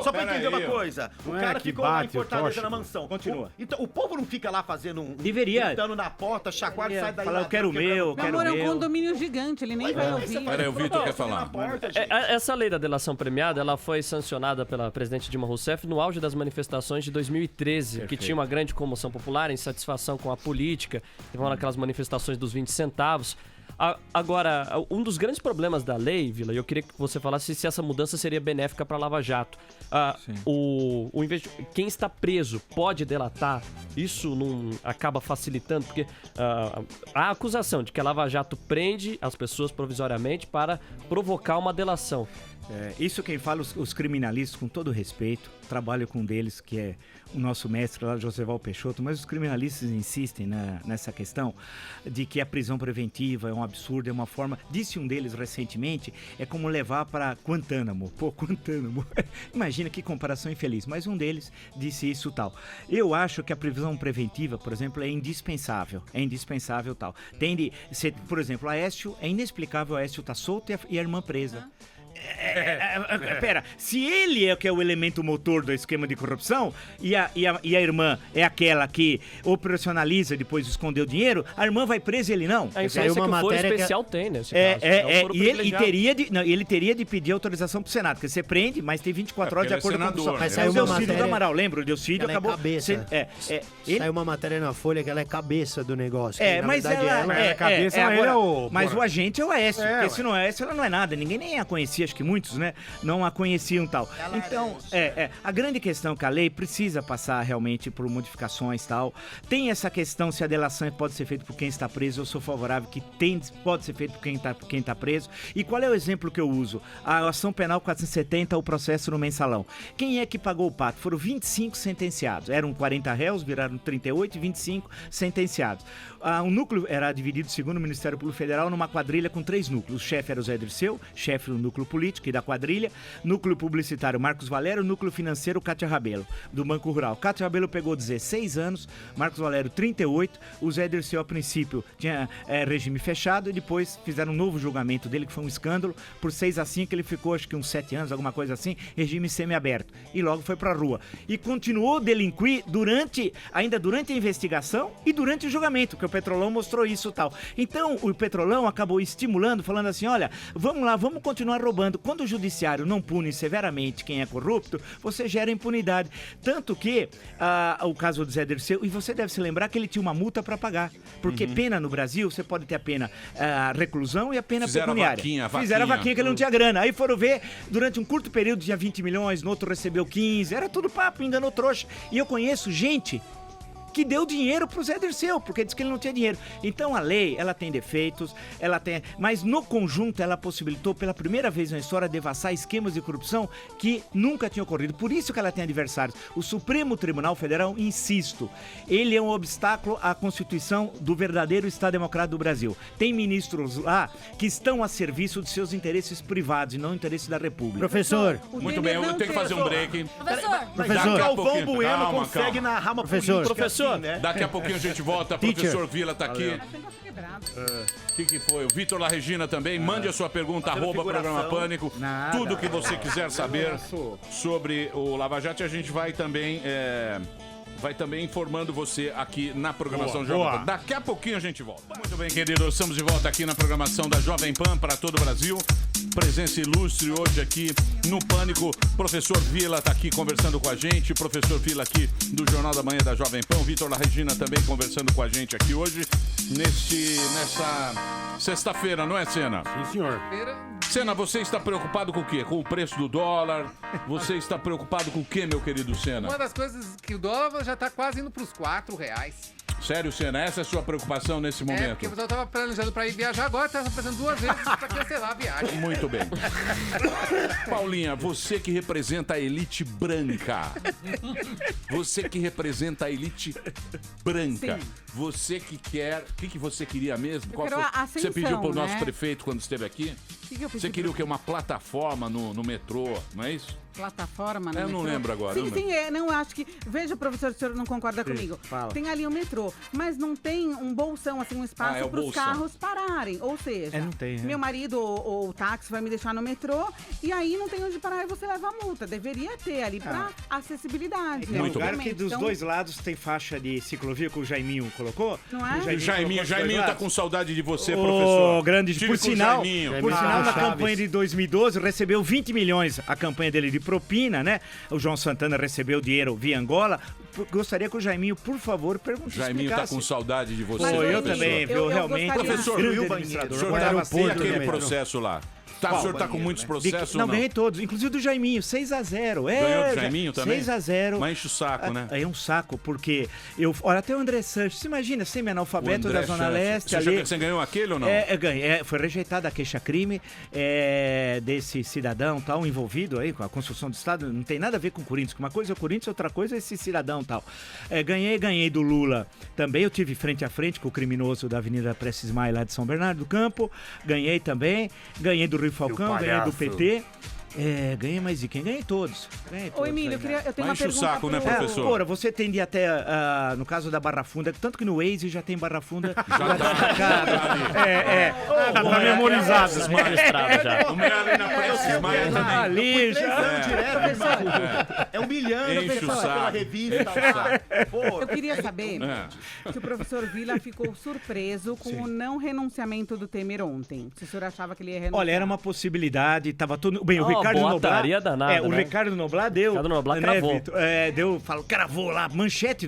Só pra entender uma coisa. O cara ficou lá em Fortaleza na mansão. Continua. Então, o povo não fica lá fazendo Deveria. gritando na porta, chacoalha, sai daí. Fala, eu quero o meu, Meu amor, é um condomínio gigante, ele nem vai ouvir. Peraí, o Vitor quer falar. Essa lei da delação premiada, ela foi sancionada pela presidente Dilma Rousseff no auge das manifestações de 2013, que tinha uma grande comoção popular, insatisfação com a política, teve aquelas manifestações dos 20 centavos. Agora, um dos grandes problemas da lei, Vila, e eu queria que você falasse se essa mudança seria benéfica para a Lava Jato. Quem está preso pode delatar? Isso não acaba facilitando? Porque a acusação de que a Lava Jato prende as pessoas provisoriamente para provocar uma delação. Isso quem fala, os criminalistas, com todo respeito, trabalho com um deles, que é o nosso mestre lá, Joseval Peixoto, mas os criminalistas insistem nessa questão de que a prisão preventiva é um absurdo, é uma forma, disse um deles recentemente, é como levar para Guantánamo. Pô, Guantánamo, imagina que comparação infeliz, mas um deles disse isso tal. Eu acho que a prisão preventiva, por exemplo, é indispensável tal. Tem de ser, por exemplo, Aécio, é inexplicável o Aécio estar solto e a irmã presa. Pera, se ele é que é o elemento motor do esquema de corrupção e a irmã é aquela que operacionaliza depois de esconder o dinheiro, a irmã vai presa e ele não. A influência que o foro especial tem nesse caso. Ele teria de pedir autorização pro Senado, porque você prende, mas tem 24 horas de acordo com a Constituição. Mas É o Delcídio do Amaral, lembra? O Delcídio acabou... Saiu uma matéria na Folha que ela é cabeça do negócio. Mas ela é cabeça, mas o agente é o Aécio, porque se não é Aécio, ela não é nada. Ninguém nem a conhecia, acho que muitos, né, não a conheciam tal. Então, a grande questão é que a lei precisa passar realmente por modificações tal. Tem essa questão se a delação pode ser feita por quem está preso. Eu sou favorável que pode ser feito por quem está preso. E qual é o exemplo que eu uso? A ação penal 470, o processo no mensalão. Quem é que pagou o pato? Foram 25 sentenciados. Eram 40 réus, viraram 38 e 25 sentenciados. O núcleo era dividido, segundo o Ministério Público Federal, numa quadrilha com 3 núcleos. O chefe era o Zé Dirceu, chefe do núcleo político e da quadrilha, núcleo publicitário Marcos Valério, núcleo financeiro Cátia Rabelo, do Banco Rural. Cátia Rabelo pegou 16 anos, Marcos Valério 38, o Zé Dirceu a princípio tinha regime fechado e depois fizeram um novo julgamento dele, que foi um escândalo, por 6-5 ele ficou acho que uns 7 anos, alguma coisa assim, regime semiaberto, e logo foi pra rua. E continuou a delinquir ainda durante a investigação e durante o julgamento, que o Petrolão mostrou isso e tal. Então o Petrolão acabou estimulando, falando assim, olha, vamos lá, vamos continuar roubando. Quando o judiciário não pune severamente quem é corrupto, você gera impunidade. Tanto que o caso do Zé Dirceu, e você deve se lembrar que ele tinha uma multa para pagar. Porque pena no Brasil, você pode ter a pena reclusão e a pena pecuniária. Fizeram a vaquinha que ele não tinha grana. Aí foram ver, durante um curto período tinha 20 milhões, no outro recebeu 15. Era tudo papo, enganou trouxa. E eu conheço gente que deu dinheiro pro Zé Dirceu, porque disse que ele não tinha dinheiro. Então a lei, ela tem defeitos, mas no conjunto ela possibilitou pela primeira vez na história devassar esquemas de corrupção que nunca tinham ocorrido. Por isso que ela tem adversários. O Supremo Tribunal Federal, insisto, ele é um obstáculo à constituição do verdadeiro Estado Democrático do Brasil. Tem ministros lá que estão a serviço de seus interesses privados e não interesses da República. Professor. Muito bem, eu tenho que fazer um break. Professor. Galvão Bueno consegue narrar uma política. Daqui a pouquinho a gente volta. Professor Vila tá aqui. O que foi? O Vitor La Regina também. Mande a sua pergunta, @programa Pânico. Tudo que você quiser saber sobre o Lava Jato, a gente vai também informando você aqui na programação Jovem Pan. Daqui a pouquinho a gente volta. Muito bem, queridos, estamos de volta aqui na programação da Jovem Pan para todo o Brasil. Presença ilustre hoje aqui no Pânico. Professor Vila está aqui conversando com a gente. Professor Vila aqui do Jornal da Manhã da Jovem Pan. O Vitor La Regina também conversando com a gente aqui hoje. Nessa sexta-feira, não é, Senna? Sim, senhor. Senna, você está preocupado com o quê? Com o preço do dólar? Você está preocupado com o quê, meu querido Senna? Uma das coisas que o dólar já está quase indo para os R$4. Sério, Senna? Essa é a sua preocupação nesse momento? Porque o pessoal estava planejando para ir viajar agora, está pensando 2 vezes para cancelar a viagem. Muito bem. Paulinha, você que representa a elite branca. Você que representa a elite branca. Sim. Você que quer... O que você queria mesmo? Qual foi? Ascensão, você pediu para o nosso né? prefeito quando esteve aqui? Você queria o quê? Uma plataforma no metrô, não é isso? Plataforma no Eu metrô? não lembro agora. Sim, não acho que... Veja, professor, o senhor não concorda comigo. Fala. Tem ali o metrô, mas não tem um bolsão, assim, um espaço para os carros pararem. Ou seja, não tem, meu marido ou o táxi vai me deixar no metrô e aí não tem onde parar e você leva a multa. Deveria ter ali para acessibilidade. Tem lugar que dos dois lados tem faixa de ciclovia que o Jaiminho colocou. Não é? Jaiminho tá com saudade de você, professor. Grande, por sinal, na Chaves. campanha de 2012 recebeu 20 milhões a campanha dele de propina, né? O João Santana recebeu dinheiro via Angola. gostaria que o Jaiminho, por favor, perguntasse. Jaiminho tá com saudade de você. Eu também, viu? Realmente. Professor, o senhor estava sem aquele processo lá. O senhor tá com muitos processos ou não? Ganhei todos, inclusive do Jaiminho, 6x0. Ganhou do Jaiminho também? 6x0. Mas enche o saco, né? É um saco, porque olha, até o André Sanches, você imagina, semi-analfabeto da Zona Leste. Você ganhou aquele ou não? Ganhei. Foi rejeitada a queixa-crime desse cidadão tal, envolvido aí com a construção do Estado. Não tem nada a ver com o Corinthians. Uma coisa é o Corinthians, outra coisa é esse cidadão tal. Ganhei do Lula também. Eu tive frente a frente com o criminoso da Avenida Prestes Maia lá de São Bernardo do Campo. Ganhei também. Ganhei do Rio Falcão, ganhei do PT. Ganhei mais de quem? Ganhei todos. Ô, Emílio, eu tenho uma pergunta. O saco, né, professor? Ora, você tem de até, no caso da Barra Funda, tanto que no Waze já tem Barra Funda. Já tá. Tá memorizado. O meu ali na Prestes Maia também. Ali já. É humilhando a pessoa pela revista. Eu queria saber se o professor Vila ficou surpreso com o não renunciamento do Temer ontem. Se o senhor achava que ele ia renunciar. Olha, era uma possibilidade, tava todo... Bem, o Ricardo Noblat... danada, o Ricardo Noblat deu... Ricardo Noblat cravou. Cravou lá, manchete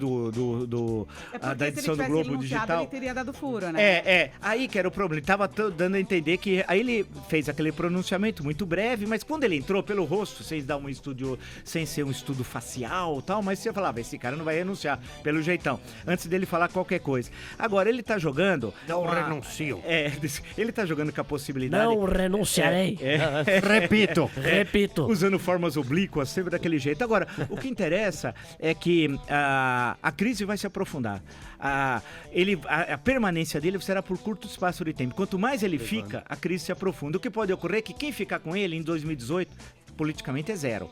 da edição do Globo Digital. Ele teria dado furo, né? Aí que era o problema. Ele tava dando a entender que... Aí ele fez aquele pronunciamento muito breve, mas quando ele entrou pelo rosto, sem dar um estudo, sem ser um estudo facial e tal, mas você falava, esse cara não vai renunciar, pelo jeitão. Antes dele falar qualquer coisa. Agora, ele tá jogando... Não renuncio. Ele tá jogando com a possibilidade... Não renunciarei. Repito. Usando formas oblíquas, sempre daquele jeito. Agora, o que interessa é que a crise vai se aprofundar. A permanência dele será por curto espaço de tempo. Quanto mais ele fica, a crise se aprofunda. O que pode ocorrer é que quem ficar com ele em 2018, politicamente é zero.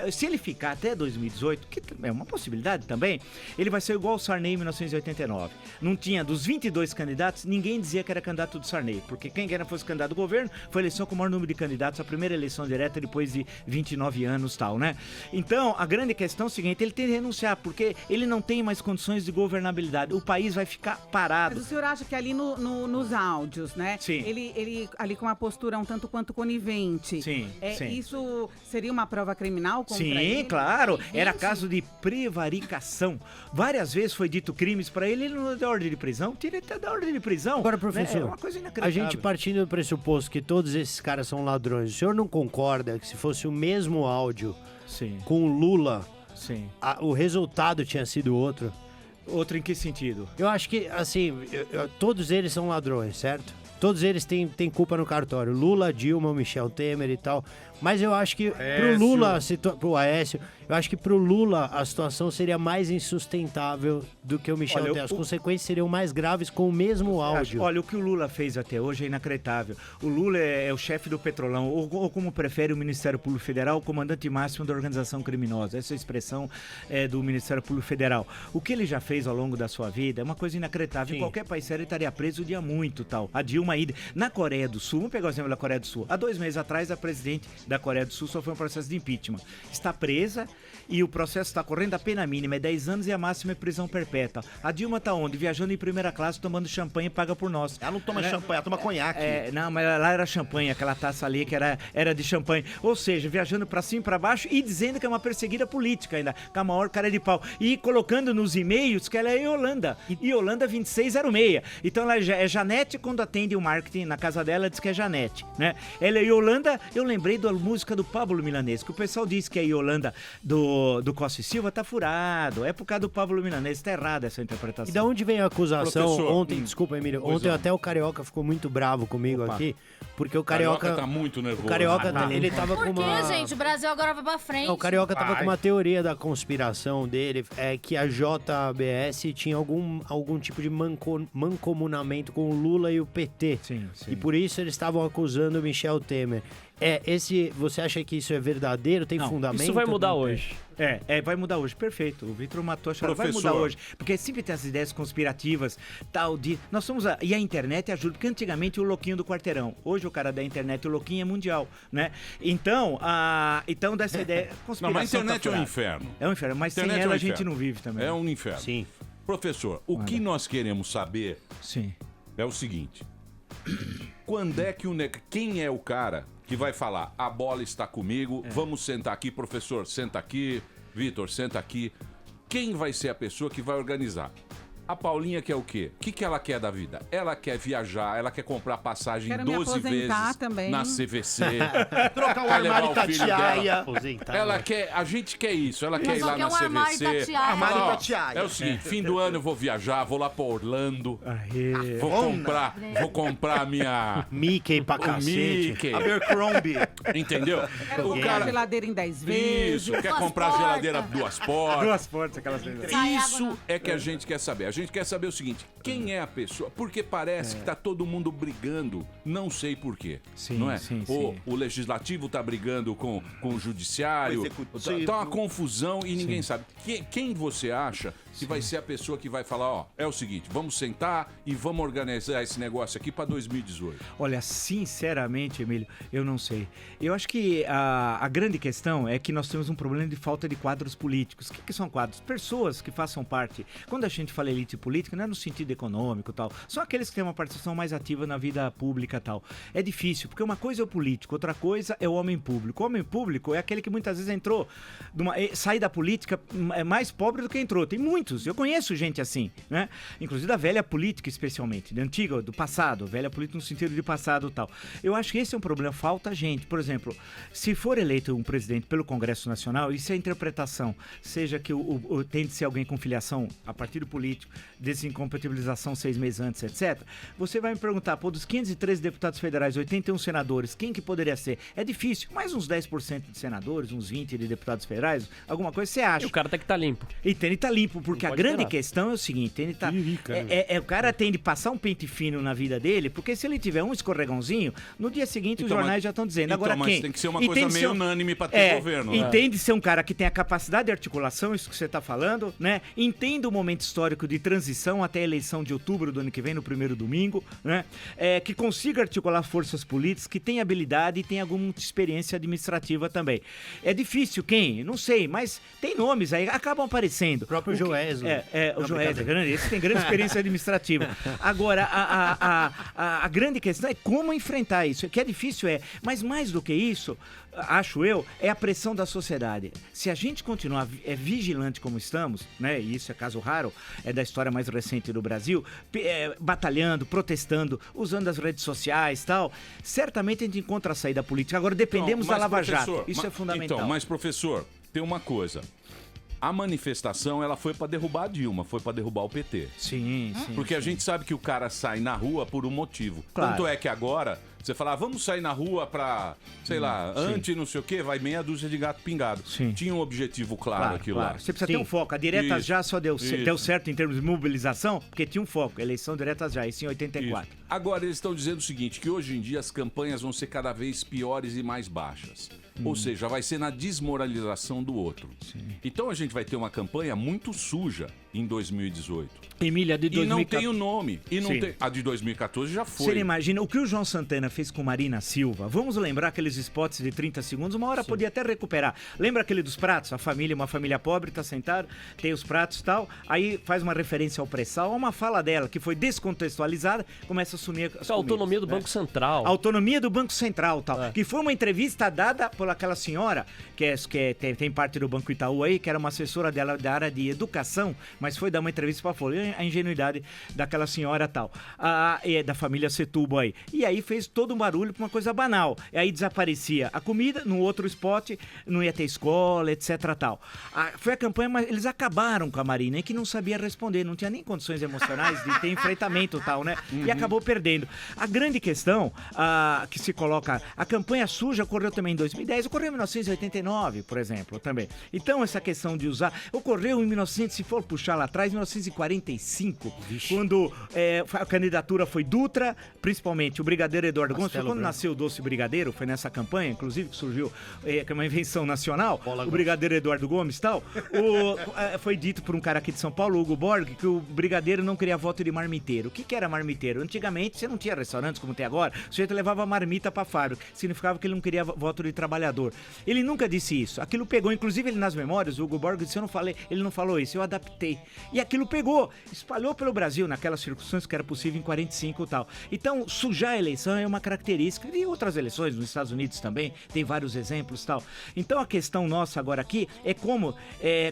Se ele ficar até 2018, que é uma possibilidade também, ele vai ser igual ao Sarney em 1989. Não tinha, dos 22 candidatos, ninguém dizia que era candidato do Sarney, porque quem fosse candidato do governo foi a eleição com o maior número de candidatos, a primeira eleição direta depois de 29 anos e tal, né? Então, a grande questão é o seguinte, ele tem que renunciar, porque ele não tem mais condições de governabilidade, o país vai ficar parado. Mas o senhor acha que ali nos áudios, né? Sim. Ele ali com uma postura um tanto quanto conivente. Sim, sim. Isso seria uma prova criminal contra ele? Sim, claro. Era caso de prevaricação. Várias vezes foi dito crimes pra ele não deu ordem de prisão. Tira até da ordem de prisão. Agora, professor, é uma coisa inacreditável. A gente partindo do pressuposto que todos esses caras são ladrões, o senhor não concorda que se fosse o mesmo áudio com o Lula, o resultado tinha sido outro? Outro em que sentido? Eu acho que, assim, todos eles são ladrões, certo? Todos eles têm culpa no cartório. Lula, Dilma, Michel Temer e tal. Mas eu acho que pro Lula, pro Aécio, eu acho que pro Lula a situação seria mais insustentável do que o Michel Temer. As consequências seriam mais graves com o mesmo áudio. Olha, o que o Lula fez até hoje é inacreditável. O Lula é o chefe do Petrolão, ou como prefere o Ministério Público Federal, o comandante máximo da organização criminosa. Essa expressão é do Ministério Público Federal. O que ele já fez ao longo da sua vida é uma coisa inacreditável. Em qualquer país sério ele estaria preso o dia muito tal. A Dilma aí, na Coreia do Sul, vamos pegar o exemplo da Coreia do Sul. Há 2 meses atrás, a presidente da Coreia do Sul sofreu um processo de impeachment. Está presa e o processo está correndo, a pena mínima é 10 anos e a máxima é prisão perpétua. A Dilma tá onde? Viajando em primeira classe, tomando champanhe paga por nós. Ela não toma champanhe, ela toma conhaque. Não, mas lá era champanhe, aquela taça ali que era de champanhe. Ou seja, viajando pra cima e pra baixo e dizendo que é uma perseguida política ainda, com a maior cara de pau. E colocando nos e-mails que ela é Yolanda. Yolanda 2606. Então ela é Janete quando atende o marketing na casa dela, diz que é Janete, né? Ela é Yolanda, eu lembrei da música do Pablo Milanês, que o pessoal diz que é Yolanda do Costa e Silva, tá furado. É por causa do Pablo Milanês, tá errada essa interpretação. E da onde vem a acusação? Professor, ontem, desculpa, Emílio, ontem até o Carioca ficou muito bravo comigo aqui, porque o Carioca tá muito nervoso. O Carioca, ele tava com uma... Por que, gente? O Brasil agora vai pra frente. O Carioca tava com uma teoria da conspiração dele, que a JBS tinha algum tipo de mancomunamento com o Lula e o PT. Sim. E por isso eles estavam acusando o Michel Temer. Você acha que isso é verdadeiro? Tem fundamento? Isso vai mudar hoje. Vai mudar hoje, perfeito. O Vitor matou a charada. Vai mudar hoje. Porque sempre tem essas ideias conspirativas, tal de... Nós somos... E a internet ajuda, porque antigamente o louquinho do quarteirão. Hoje o cara da internet, o louquinho é mundial, né? Então dessa ideia... Não, mas a internet é um inferno. É um inferno, mas sem ela a gente não vive também. É um inferno. Sim. Professor, o que nós queremos saber é o seguinte. Quando é que quem é o cara que vai falar, a bola está comigo, vamos sentar aqui, professor, senta aqui, Vitor, senta aqui. quem vai ser a pessoa que vai organizar? A Paulinha quer o quê? O que ela quer da vida? Ela quer viajar, ela quer comprar passagem Quero 12 vezes também. na CVC. Trocar o armário Tatiaia. Ela quer, a gente quer isso, ela quer ir lá na CVC. Armário Tatiaia. É o seguinte, fim do ano eu vou viajar, vou lá pra Orlando. Vou comprar a minha... Mickey pra cacete. Mickey. Abercrombie. Entendeu? Quero comprar a geladeira em 10 vezes. Isso, quer comprar a geladeira 2 portas. 2 portas, aquelas vezes. Isso é que a gente quer saber. A gente quer saber o seguinte, quem é a pessoa? Porque parece que tá todo mundo brigando, não sei por quê, não é? O legislativo tá brigando com o judiciário, tá uma confusão e ninguém sabe. Quem você acha que vai ser a pessoa que vai falar, ó, é o seguinte, vamos sentar e vamos organizar esse negócio aqui para 2018? Olha, sinceramente, Emílio, eu não sei. Eu acho que a grande questão é que nós temos um problema de falta de quadros políticos. O que são quadros? Pessoas que façam parte. Quando a gente fala elite política, não é no sentido econômico e tal. São aqueles que têm uma participação mais ativa na vida pública e tal. É difícil, porque uma coisa é o político, outra coisa é o homem público. O homem público é aquele que muitas vezes entrou, sai da política mais pobre do que entrou. Tem muitos, eu conheço gente assim, né? Inclusive da velha política, especialmente, da antiga, do passado, velha política no sentido de passado e tal. Eu acho que esse é um problema, falta gente. Por exemplo, se for eleito um presidente pelo Congresso Nacional, e se a interpretação seja que tem de ser alguém com filiação a partido político, desincompatibilização 6 meses antes, etc., você vai me perguntar, dos 513 deputados federais, 81 senadores, quem que poderia ser? É difícil, mais uns 10% de senadores, uns 20% de deputados federais, alguma coisa você acha. E o cara tem que estar limpo. E tem que estar limpo, porque a grande questão é o seguinte, ele tá, o cara tem de passar um pente fino na vida dele, porque se ele tiver um escorregãozinho, no dia seguinte os jornais já estão dizendo. Agora mas quem? Tem que ser uma coisa meio unânime para ter governo. Entende ser um cara que tem a capacidade de articulação, isso que você está falando, né? Entenda o momento histórico de transição até a eleição de outubro do ano que vem, no primeiro domingo, né? Que consiga articular forças políticas, que tenha habilidade e tenha alguma experiência administrativa também. É difícil quem? Não sei, mas tem nomes aí, acabam aparecendo. O próprio Joesley. O Joesley, esse tem grande experiência administrativa. Agora, a grande questão é como enfrentar isso. O que é difícil mas mais do que isso, acho eu, é a pressão da sociedade. Se a gente continuar vigilante como estamos, né, e isso é caso raro, é da história mais recente do Brasil, batalhando, protestando, usando as redes sociais e tal, certamente a gente encontra a saída política. Agora dependemos da Lava Jato. Isso é fundamental. Então, mas professor, tem uma coisa. A manifestação, ela foi pra derrubar a Dilma, foi pra derrubar o PT. Sim. Porque a gente sabe que o cara sai na rua por um motivo. Claro. Tanto é que agora, você fala, vamos sair na rua pra, sei lá, antes não sei o quê, vai meia dúzia de gato pingado. Sim. Tinha um objetivo claro aquilo lá. Você precisa ter um foco. A direta já só deu certo em termos de mobilização, porque tinha um foco. Eleição direta já, isso em 84. Isso. Agora eles estão dizendo o seguinte, que hoje em dia as campanhas vão ser cada vez piores e mais baixas. Ou seja, vai ser na desmoralização do outro. Sim. Então a gente vai ter uma campanha muito suja em 2018. Emília, de 2014. E não tem o nome. E não tem... A de 2014 já foi. Você imagina o que o João Santana fez com Marina Silva? Vamos lembrar aqueles spots de 30 segundos, uma hora podia até recuperar. Lembra aquele dos pratos? A família, uma família pobre, tá sentada, tem os pratos e tal, aí faz uma referência ao pré-sal, uma fala dela que foi descontextualizada, começa a assumir a autonomia do Banco Central. A autonomia do Banco Central, tal. Que foi uma entrevista dada por aquela senhora, tem parte do Banco Itaú aí, que era uma assessora dela da área de educação, mas foi dar uma entrevista pra Folha, a ingenuidade daquela senhora tal, da família Setúbal aí. E aí fez todo um barulho pra uma coisa banal. E aí desaparecia a comida, no outro spot não ia ter escola, etc tal. Foi a campanha, mas eles acabaram com a Marina, que não sabia responder, não tinha nem condições emocionais de ter enfrentamento tal, né? E acabou perdendo. A grande questão que se coloca, a campanha suja ocorreu também em 2010, ocorreu em 1989, por exemplo, também. Então essa questão de usar, ocorreu em 1900, se for puxar lá atrás, 1945, quando a candidatura foi Dutra, principalmente o Brigadeiro Eduardo Gomes, foi quando nasceu o Doce Brigadeiro, foi nessa campanha, inclusive, que surgiu, que é uma invenção nacional, o Brigadeiro Eduardo Gomes e tal, foi dito por um cara aqui de São Paulo, Hugo Borg, que o Brigadeiro não queria voto de marmiteiro. O que era marmiteiro? Antigamente, você não tinha restaurantes como tem agora, o sujeito levava marmita pra fábrica, significava que ele não queria voto de trabalhador. Ele nunca disse isso. Aquilo pegou, inclusive ele nas memórias, o Hugo Borg disse, ele não falou isso, eu adaptei. E aquilo pegou, espalhou pelo Brasil naquelas circunstâncias que era possível em 45 e tal. Então, sujar a eleição é uma característica de outras eleições, nos Estados Unidos também, tem vários exemplos e tal. Então, a questão nossa agora aqui é como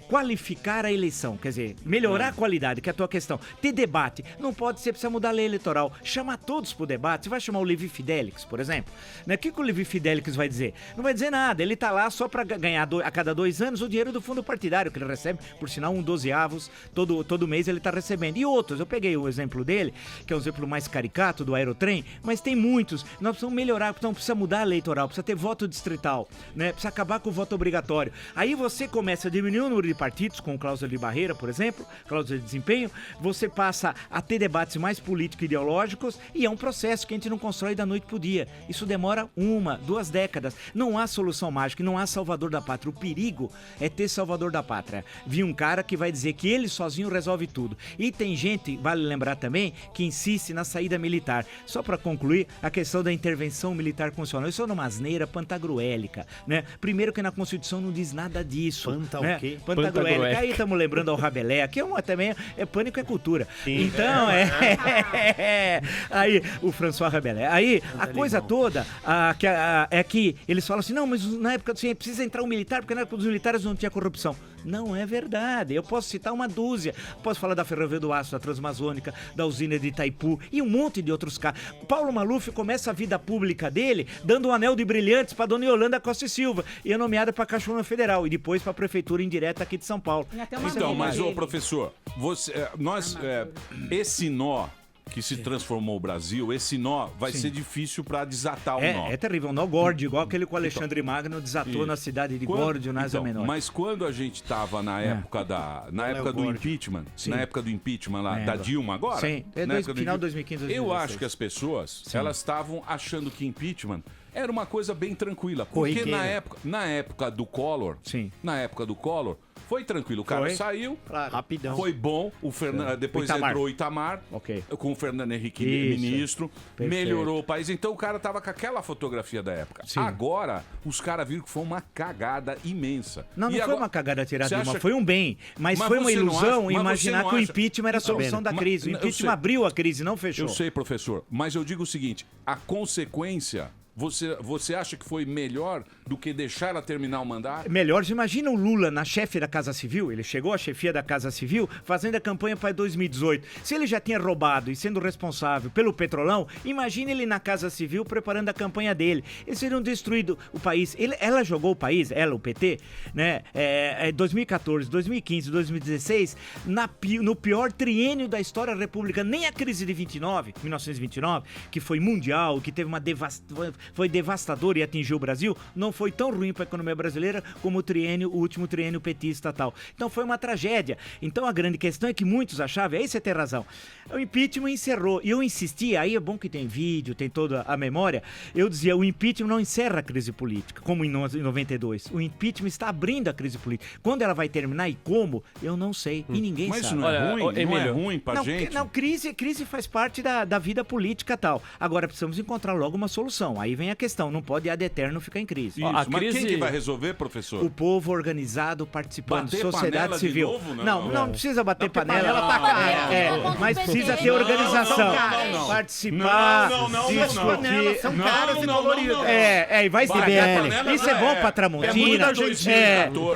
qualificar a eleição, quer dizer, melhorar a qualidade, que é a tua questão. Ter debate, não pode ser, precisa mudar a lei eleitoral, chamar todos pro debate. Você vai chamar o Levi Fidelix, por exemplo, né? O que o Levi Fidelix vai dizer? Não vai dizer nada, ele tá lá só pra ganhar a cada 2 anos o dinheiro do fundo partidário que ele recebe, por sinal 1/12, todo mês ele tá recebendo. E outros, eu peguei o exemplo dele, que é o exemplo mais caricato do Aerotrem, mas tem muitos. Nós precisamos melhorar, então precisa mudar a lei eleitoral, precisa ter voto distrital, né? Precisa acabar com o voto obrigatório. Aí você começa a diminuir o número de partidos, com cláusula de barreira, por exemplo, cláusula de desempenho, você passa a ter debates mais político-ideológicos e é um processo que a gente não constrói da noite pro dia. Isso demora 1, 2 décadas. Não há solução mágica, não há salvador da pátria. O perigo é ter salvador da pátria. Vi um cara que vai dizer que ele sozinho resolve tudo. E tem gente, vale lembrar também, que insiste na saída militar. Só para concluir, a questão da intervenção militar constitucional. Isso é uma asneira pantagruélica, né? Primeiro que na Constituição não diz nada disso. O quê? Pantagruélica. Aí estamos lembrando ao Rabelais, que também pânico é cultura. Sim. Então, aí o François Rabelais. Aí a coisa toda é que eles falam assim, não, mas na época assim, precisa entrar um militar, porque na época dos militares não tinha corrupção. Não é verdade. Eu posso citar uma dúzia. Posso falar da Ferrovia do Aço, da Transamazônica, da usina de Itaipu e um monte de outros casos. Paulo Maluf começa a vida pública dele dando um anel de brilhantes para dona Yolanda Costa e Silva e é nomeada para Cachoeira Federal e depois para a prefeitura indireta aqui de São Paulo. Então, mas ô professor, esse nó que se transformou o Brasil, esse nó vai ser difícil para desatar o nó. É terrível, um nó górdio, igual aquele que o Alexandre Magno desatou na cidade de Górdio, na Ásia Menor. Mas quando a gente estava na época do impeachment, na época do impeachment lá, da Dilma agora, sim, final de 2015, 2016. Eu acho que as pessoas, elas estavam achando que impeachment era uma coisa bem tranquila, porque na época do Collor, foi tranquilo, o cara saiu, rapidão. Foi bom, depois entrou o Itamar, com o Fernando Henrique ministro, melhorou o país, então o cara tava com aquela fotografia da época. Sim. Agora, os caras viram que foi uma cagada imensa. Não foi uma cagada tirar Dilma, foi um bem, mas foi uma ilusão imaginar que o impeachment era a solução da crise. O impeachment abriu a crise, não fechou. Eu sei, professor, mas eu digo o seguinte, a consequência... Você acha que foi melhor do que deixar ela terminar o mandato? Melhor, imagina o Lula na chefe da Casa Civil, ele chegou à chefia da Casa Civil fazendo a campanha para 2018. Se ele já tinha roubado e sendo responsável pelo Petrolão, imagina ele na Casa Civil preparando a campanha dele. Eles teriam destruído o país. Ela jogou o país, o PT, né? 2014, 2015, 2016, no pior triênio da história republicana. Nem a crise de 1929, que foi mundial, que teve foi devastador e atingiu o Brasil, não foi tão ruim para a economia brasileira como o último triênio petista e tal. Então foi uma tragédia. Então a grande questão é que muitos achavam, aí você tem razão, o impeachment encerrou. E eu insistia, aí é bom que tem vídeo, tem toda a memória, eu dizia, o impeachment não encerra a crise política, como em 92. O impeachment está abrindo a crise política. Quando ela vai terminar e como, eu não sei. E ninguém sabe. Mas isso não é ruim? Não é ruim pra gente? Não, crise faz parte da vida política e tal. Agora precisamos encontrar logo uma solução. Aí vem a questão, não pode ad eterno ficar em crise. Isso, mas quem que vai resolver, professor? O povo organizado participando, bater sociedade civil. Novo, não precisa bater panela. Tá cara. Mas precisa ter organização. Participar, discutir. São caras e coloridas. E vai se ver. Isso é bom pra Tramontina,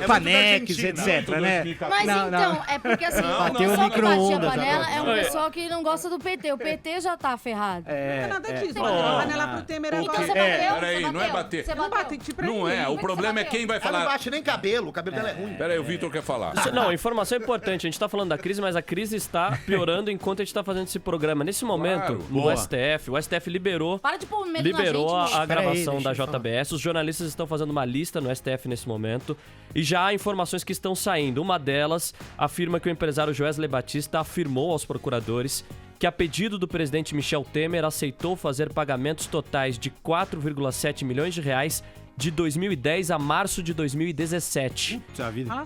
Panex, etc, né? Mas então, é porque assim, o pessoal que bate a panela é um pessoal que não gosta do PT. O PT já tá ferrado. Não é nada disso. Panela pro Temer agora. Então você bateu? Peraí, não é bater. Não bate, não é, o problema é quem vai falar. Ela não bate nem cabelo, o cabelo dela é ruim. Peraí, o Vitor quer falar. Não, informação importante. A gente tá falando da crise, mas a crise está piorando enquanto a gente tá fazendo esse programa. Nesse momento, no STF, o STF liberou a gravação da JBS. Os jornalistas estão fazendo uma lista no STF nesse momento. E já há informações que estão saindo. Uma delas afirma que o empresário Joesley Batista afirmou aos procuradores que, a pedido do presidente Michel Temer, aceitou fazer pagamentos totais de 4,7 milhões de reais de 2010 a março de 2017.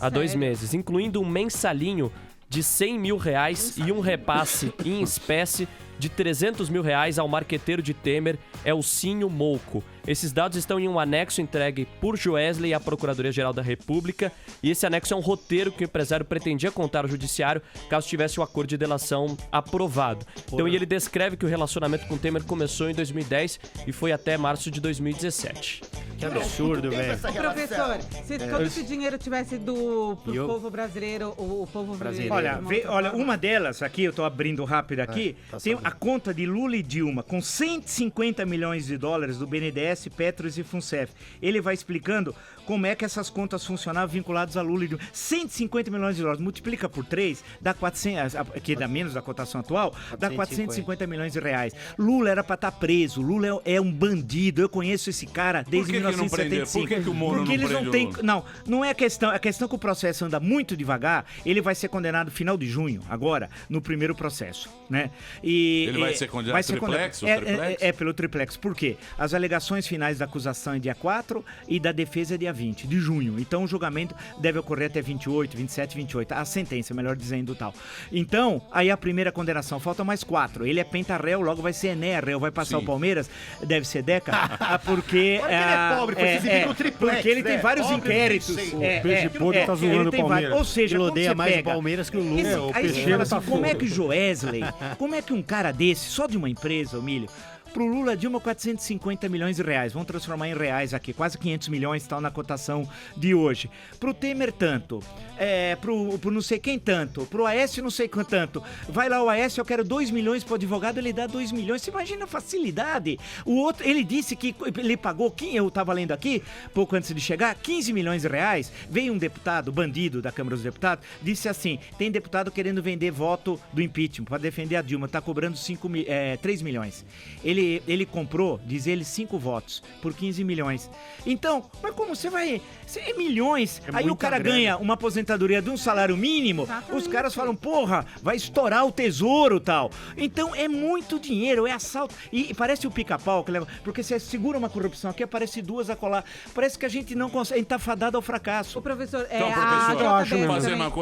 Há 2 meses, incluindo um mensalinho de 100 mil reais e um repasse em espécie de 300 mil reais ao marqueteiro de Temer, Elcinho Mouco. Esses dados estão em um anexo entregue por Joesley à Procuradoria-Geral da República, e esse anexo é um roteiro que o empresário pretendia contar ao judiciário caso tivesse o acordo de delação aprovado. Então, ele descreve que o relacionamento com Temer começou em 2010 e foi até março de 2017. Que absurdo, velho. Professor, se todo esse dinheiro tivesse ido pro povo brasileiro, o povo brasileiro... Olha, uma delas aqui, eu tô abrindo rápido aqui, tem a conta de Lula e Dilma, com 150 milhões de dólares do BNDES, Petros e Funcef. Ele vai explicando como é que essas contas funcionavam vinculadas a Lula e Dilma. 150 milhões de dólares, multiplica por 3, dá 400, que dá menos da cotação atual, dá 450 milhões de reais. Lula era pra estar preso, Lula é um bandido, eu conheço esse cara desde 1975. Por que o Moro Porque não eles não têm... Não é a questão, a questão que o processo anda muito devagar, ele vai ser condenado no final de junho, agora, no primeiro processo, né? Ele vai ser condenado triplex? Pelo triplex. Por quê? As alegações finais da acusação é dia 4 e da defesa é dia 20 de junho. Então o julgamento deve ocorrer até 28, 27, 28. A sentença, melhor dizendo, tal. Então, aí a primeira condenação, falta mais 4. Ele é pentarréu, logo vai ser ené-réu, vai passar o Palmeiras, deve ser Deca, porque... ele é pobre, foi exibido no triplex, porque ele tem vários inquéritos. O Peixe Podre tá zoando o Palmeiras. Ou seja, ele quando odeia você mais pega... o Palmeiras que o Lula. Aí você fala assim, como é que o Joesley, como é que um cara desse, só de uma empresa, Emílio, pro Lula, Dilma, 450 milhões de reais. Vamos transformar em reais aqui. Quase 500 milhões tal na cotação de hoje. Pro Temer, tanto. Pro não sei quem, tanto. Pro Aécio, não sei quanto, tanto. Vai lá o Aécio, eu quero 2 milhões pro advogado, ele dá 2 milhões. Você imagina a facilidade. O outro, ele disse que ele pagou, eu tava lendo aqui, pouco antes de chegar, 15 milhões de reais. Veio um deputado, bandido da Câmara dos Deputados, disse assim, tem deputado querendo vender voto do impeachment para defender a Dilma, tá cobrando 3 milhões. Ele comprou, diz ele, 5 votos por 15 milhões. Então, mas como você vai... É milhões. Aí o cara ganha uma aposentadoria de um salário mínimo, os caras falam, porra, vai estourar o tesouro e tal. Então é muito dinheiro, é assalto. E parece o Pica-Pau que leva... Porque você segura uma corrupção aqui, aparece 2 a colar. Parece que a gente não consegue, a gente tá fadado ao fracasso. O professor,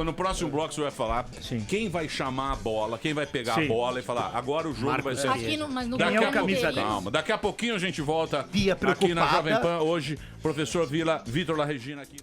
no próximo bloco você vai falar quem vai chamar a bola, quem vai pegar a bola e falar, agora o jogo vai ser... Aqui no, mas no Calma, daqui a pouquinho a gente volta aqui na Jovem Pan. Hoje, professor Vitor La Regina aqui.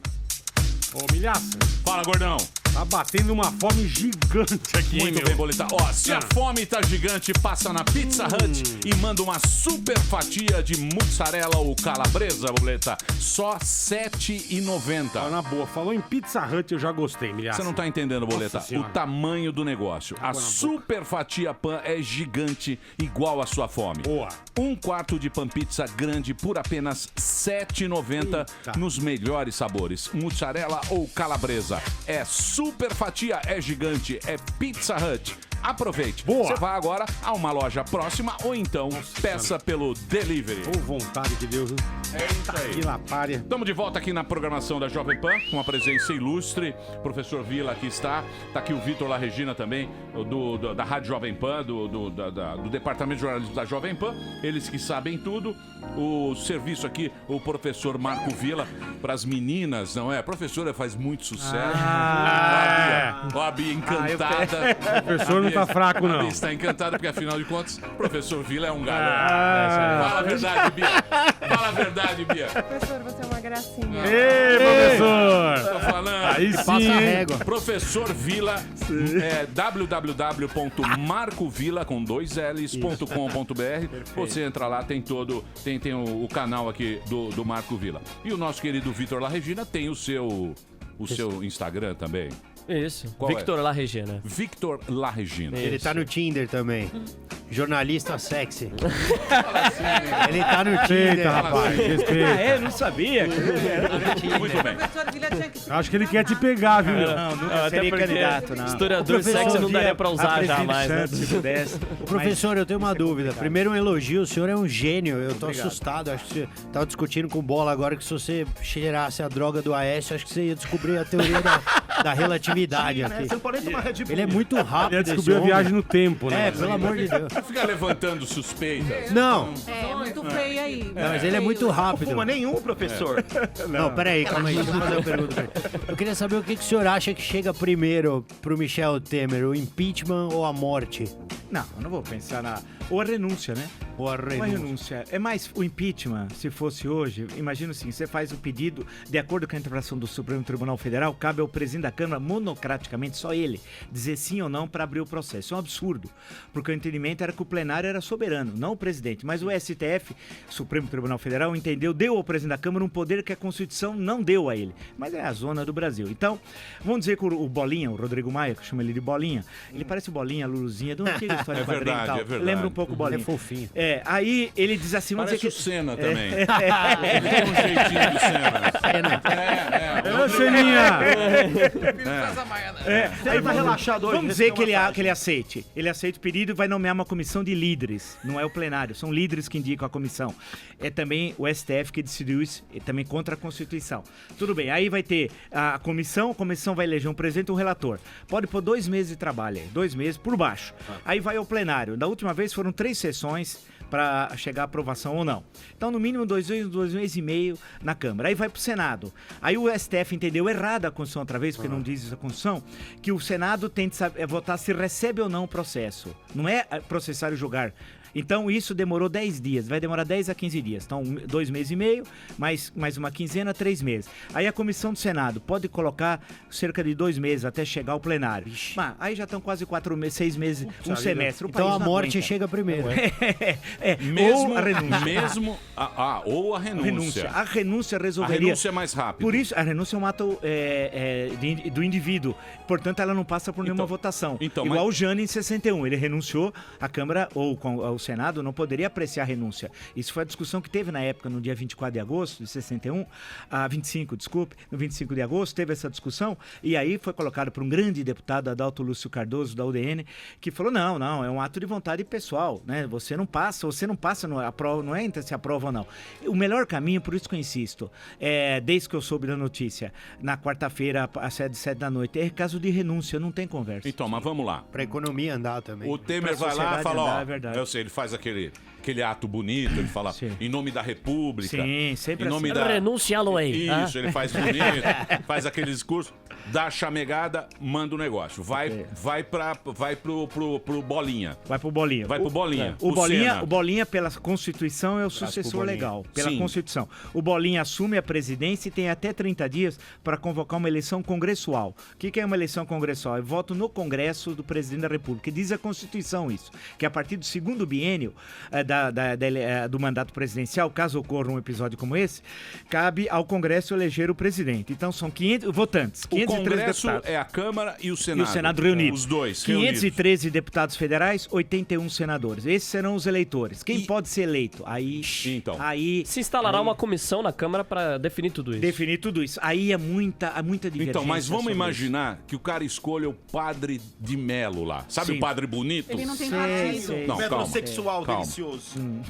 Ô, Milhaça. Fala, gordão. Tá batendo uma fome gigante aqui, Muito bem, Boleta. Ó, se a fome tá gigante, passa na Pizza Hut e manda uma super fatia de mussarela ou calabresa, Boleta. Só R$ 7,90. Tá na boa. Falou em Pizza Hut, eu já gostei, Milhaça. Você não tá entendendo, Boleta, o tamanho do negócio. A super fatia pan é gigante, igual a sua fome. Boa. 1 quarto de pan pizza grande por apenas R$ 7,90 nos melhores sabores. Mussarela ou calabresa. É super fatia, é gigante, é Pizza Hut. Aproveite. Você vai agora a uma loja próxima ou então peça pelo delivery. Com vontade de Deus, hein? É isso aí. Que lapária. Estamos de volta aqui na programação da Jovem Pan, com a presença ilustre. Professor Vila aqui está. Está aqui o Vitor La Regina também, da Rádio Jovem Pan, do Departamento de Jornalismo da Jovem Pan. Eles que sabem tudo. O serviço aqui, o professor Marco Vila, para as meninas, não é? A professora faz muito sucesso. Ó, a Bia encantada. O professor não tá fraco, não. A Bia está encantada, porque afinal de contas, o professor Vila é um galã. Fala a verdade, Bia. Fala a verdade, Bia. Professor, você é uma gracinha. Ei, professor! Tô falando. Aí sim, passa a régua. Professor Vila, www.marcovila.com.br. Você entra lá, tem todo... Tem o canal aqui do Marco Vila. E o nosso querido Vitor La Regina tem o seu Instagram também. Isso. Qual Victor La Regina. Victor La Regina. Ele tá no Tinder também. Jornalista sexy. Ele tá no Tinder. Eita, rapaz, respeita. Eu não sabia. Muito bem. Acho que ele quer te pegar, viu, meu? Não, nunca seria candidato, não. Historiador sexy não daria pra usar já mais, né? Se pudesse. Professor, eu tenho uma dúvida. Primeiro, um elogio. O senhor é um gênio. Eu tô assustado. Acho que você tava discutindo com bola agora que se você cheirasse a droga do Aécio, acho que você ia descobrir a teoria da relatividade aqui. Você não pode nem tomar Red Bull. Ele é muito rápido. Ele descobriu a viagem no tempo, né? Pelo amor de Deus. Não fica levantando suspeitas. Não. É muito feio aí. Não, mas ele é muito rápido. Não fuma nenhum, professor. Não, peraí, calma aí. Deixa eu fazer uma pergunta pra ele. Eu queria saber o que o senhor acha que chega primeiro pro Michel Temer, o impeachment ou a morte? Não, eu não vou pensar na... Ou a renúncia, né? Ou a renúncia. É mais o impeachment, se fosse hoje, imagina assim, você faz o pedido, de acordo com a interpretação do Supremo Tribunal Federal, cabe ao presidente da Câmara, monocraticamente, só ele, dizer sim ou não para abrir o processo. Isso é um absurdo, porque o entendimento era que o plenário era soberano, não o presidente. Mas o STF, Supremo Tribunal Federal, entendeu, deu ao presidente da Câmara um poder que a Constituição não deu a ele. Mas é a zona do Brasil. Então, vamos dizer que o Bolinha, o Rodrigo Maia, que chama ele de Bolinha, ele parece Bolinha, Luluzinha, de uma antiga história de quadrinho e tal. Verdade. Lembra um pouco o Bolinha. É fofinho. Aí ele diz assim... Parece dizer o Senna também. Ele tem um jeitinho do Senna. Ô, Seninha! Ele tá relaxado hoje. Vamos dizer que ele aceite. Ele aceita o pedido e vai nomear uma comissão de líderes. Não é o plenário, são líderes que indicam a comissão. É também o STF que decidiu isso, e também contra a Constituição. Tudo bem, aí vai ter a comissão vai eleger um presidente e um relator. Pode pôr 2 meses de trabalho aí, 2 meses por baixo. Aí vai ao plenário. Da última vez foram 3 sessões para chegar à aprovação ou não. Então, no mínimo 2 meses e meio na Câmara. Aí vai pro Senado. Aí o STF entendeu errado a Constituição outra vez, porque não diz isso a Constituição, que o Senado tem de votar se recebe ou não o processo. Não é processar e julgar. Então, isso demorou 10 dias. Vai demorar 10 a 15 dias. Então, 2 meses e meio, mais uma quinzena, 3 meses. Aí a comissão do Senado pode colocar cerca de 2 meses até chegar ao plenário. Mas, aí já estão quase 4 meses, 6 meses, um semestre. O então país a morte aguenta. chega primeiro. Mesmo, ou a renúncia. Ou a renúncia. A renúncia resolveria. A renúncia é mais rápida. Por isso, a renúncia é um ato do indivíduo. Portanto, ela não passa por nenhuma votação. Igual o Jânio em 61. Ele renunciou, a Câmara ou o Senado não poderia apreciar a renúncia. Isso foi a discussão que teve na época, no dia 24 de agosto de 61, no 25 de agosto, teve essa discussão, e aí foi colocado por um grande deputado, Adalto Lúcio Cardoso, da UDN, que falou, não, é um ato de vontade pessoal, né? Você não passa, não é entre se aprova ou não. O melhor caminho, por isso que eu insisto, desde que eu soube da notícia, na quarta-feira, às 7 da noite, é caso de renúncia, não tem conversa. Então, mas vamos lá. Pra economia andar também. O Temer vai lá e fala, verdade. Eu sei, ele faz aquele ato bonito, ele fala em nome da República. Sim, sempre em nome assim. da... Renunciá-lo-ei. Isso, ele faz bonito, faz aquele discurso, dá a chamegada, manda o negócio. Vai pro Bolinha. Vai pro Bolinha. O Bolinha, pela Constituição, é o sucessor legal. Pela Constituição. O Bolinha assume a presidência e tem até 30 dias para convocar uma eleição congressual. O que é uma eleição congressual? É voto no Congresso do presidente da República. Diz a Constituição isso. Que a partir do segundo biênio do mandato presidencial, caso ocorra um episódio como esse, cabe ao Congresso eleger o presidente. Então são 500 votantes, 513 o Congresso deputados. É a Câmara e o Senado. E o Senado reunidos. Os dois 513 reunidos. deputados federais, 81 senadores. Esses serão os eleitores. Quem pode ser eleito? Aí se instalará uma comissão na Câmara para definir tudo isso. Definir tudo isso. Aí é muita divergência. Então, mas vamos imaginar que o cara escolha o Padre de Melo lá. Sabe o Padre bonito? Ele não tem partido. Não, calma. Sexual delicioso.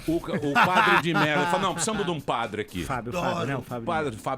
O Padre de Melo. Ele fala, não, precisamos de um padre aqui. Fábio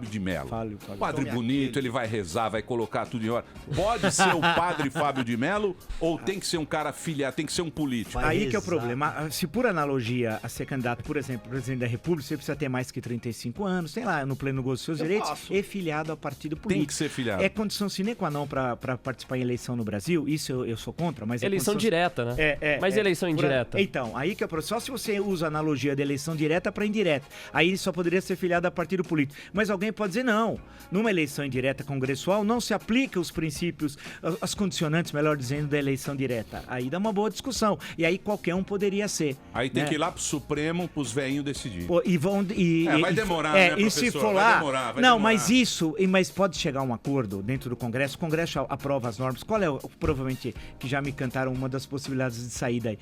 de Melo. Padre bonito, ele vai rezar, vai colocar tudo em ordem. Pode ser o Padre Fábio de Melo ou tem que ser um cara filiado, tem que ser um político? Aí que é o problema. Se por analogia a ser candidato, por exemplo, presidente da República, você precisa ter mais que 35 anos, sei lá, no pleno gozo dos seus direitos, e filiado a partido político. Tem que ser filiado. É condição sine qua non para participar em eleição no Brasil, isso eu sou contra, mas eleição direta, né? Mas eleição indireta? Então, aí que é o problema. Só se você usa a analogia de eleição direta para indireta. Aí só poderia ser filiado a partido político. Mas alguém pode dizer, não, numa eleição indireta congressual não se aplica os princípios, as condicionantes, melhor dizendo, da eleição direta. Aí dá uma boa discussão. E aí qualquer um poderia ser. Aí tem que ir lá pro Supremo, pros velhinhos decidir. Vai demorar, né, professor? E se for lá... Vai demorar. Mas pode chegar a um acordo dentro do Congresso. O Congresso aprova as normas. Qual é, provavelmente, que já me cantaram uma das possibilidades de saída aí?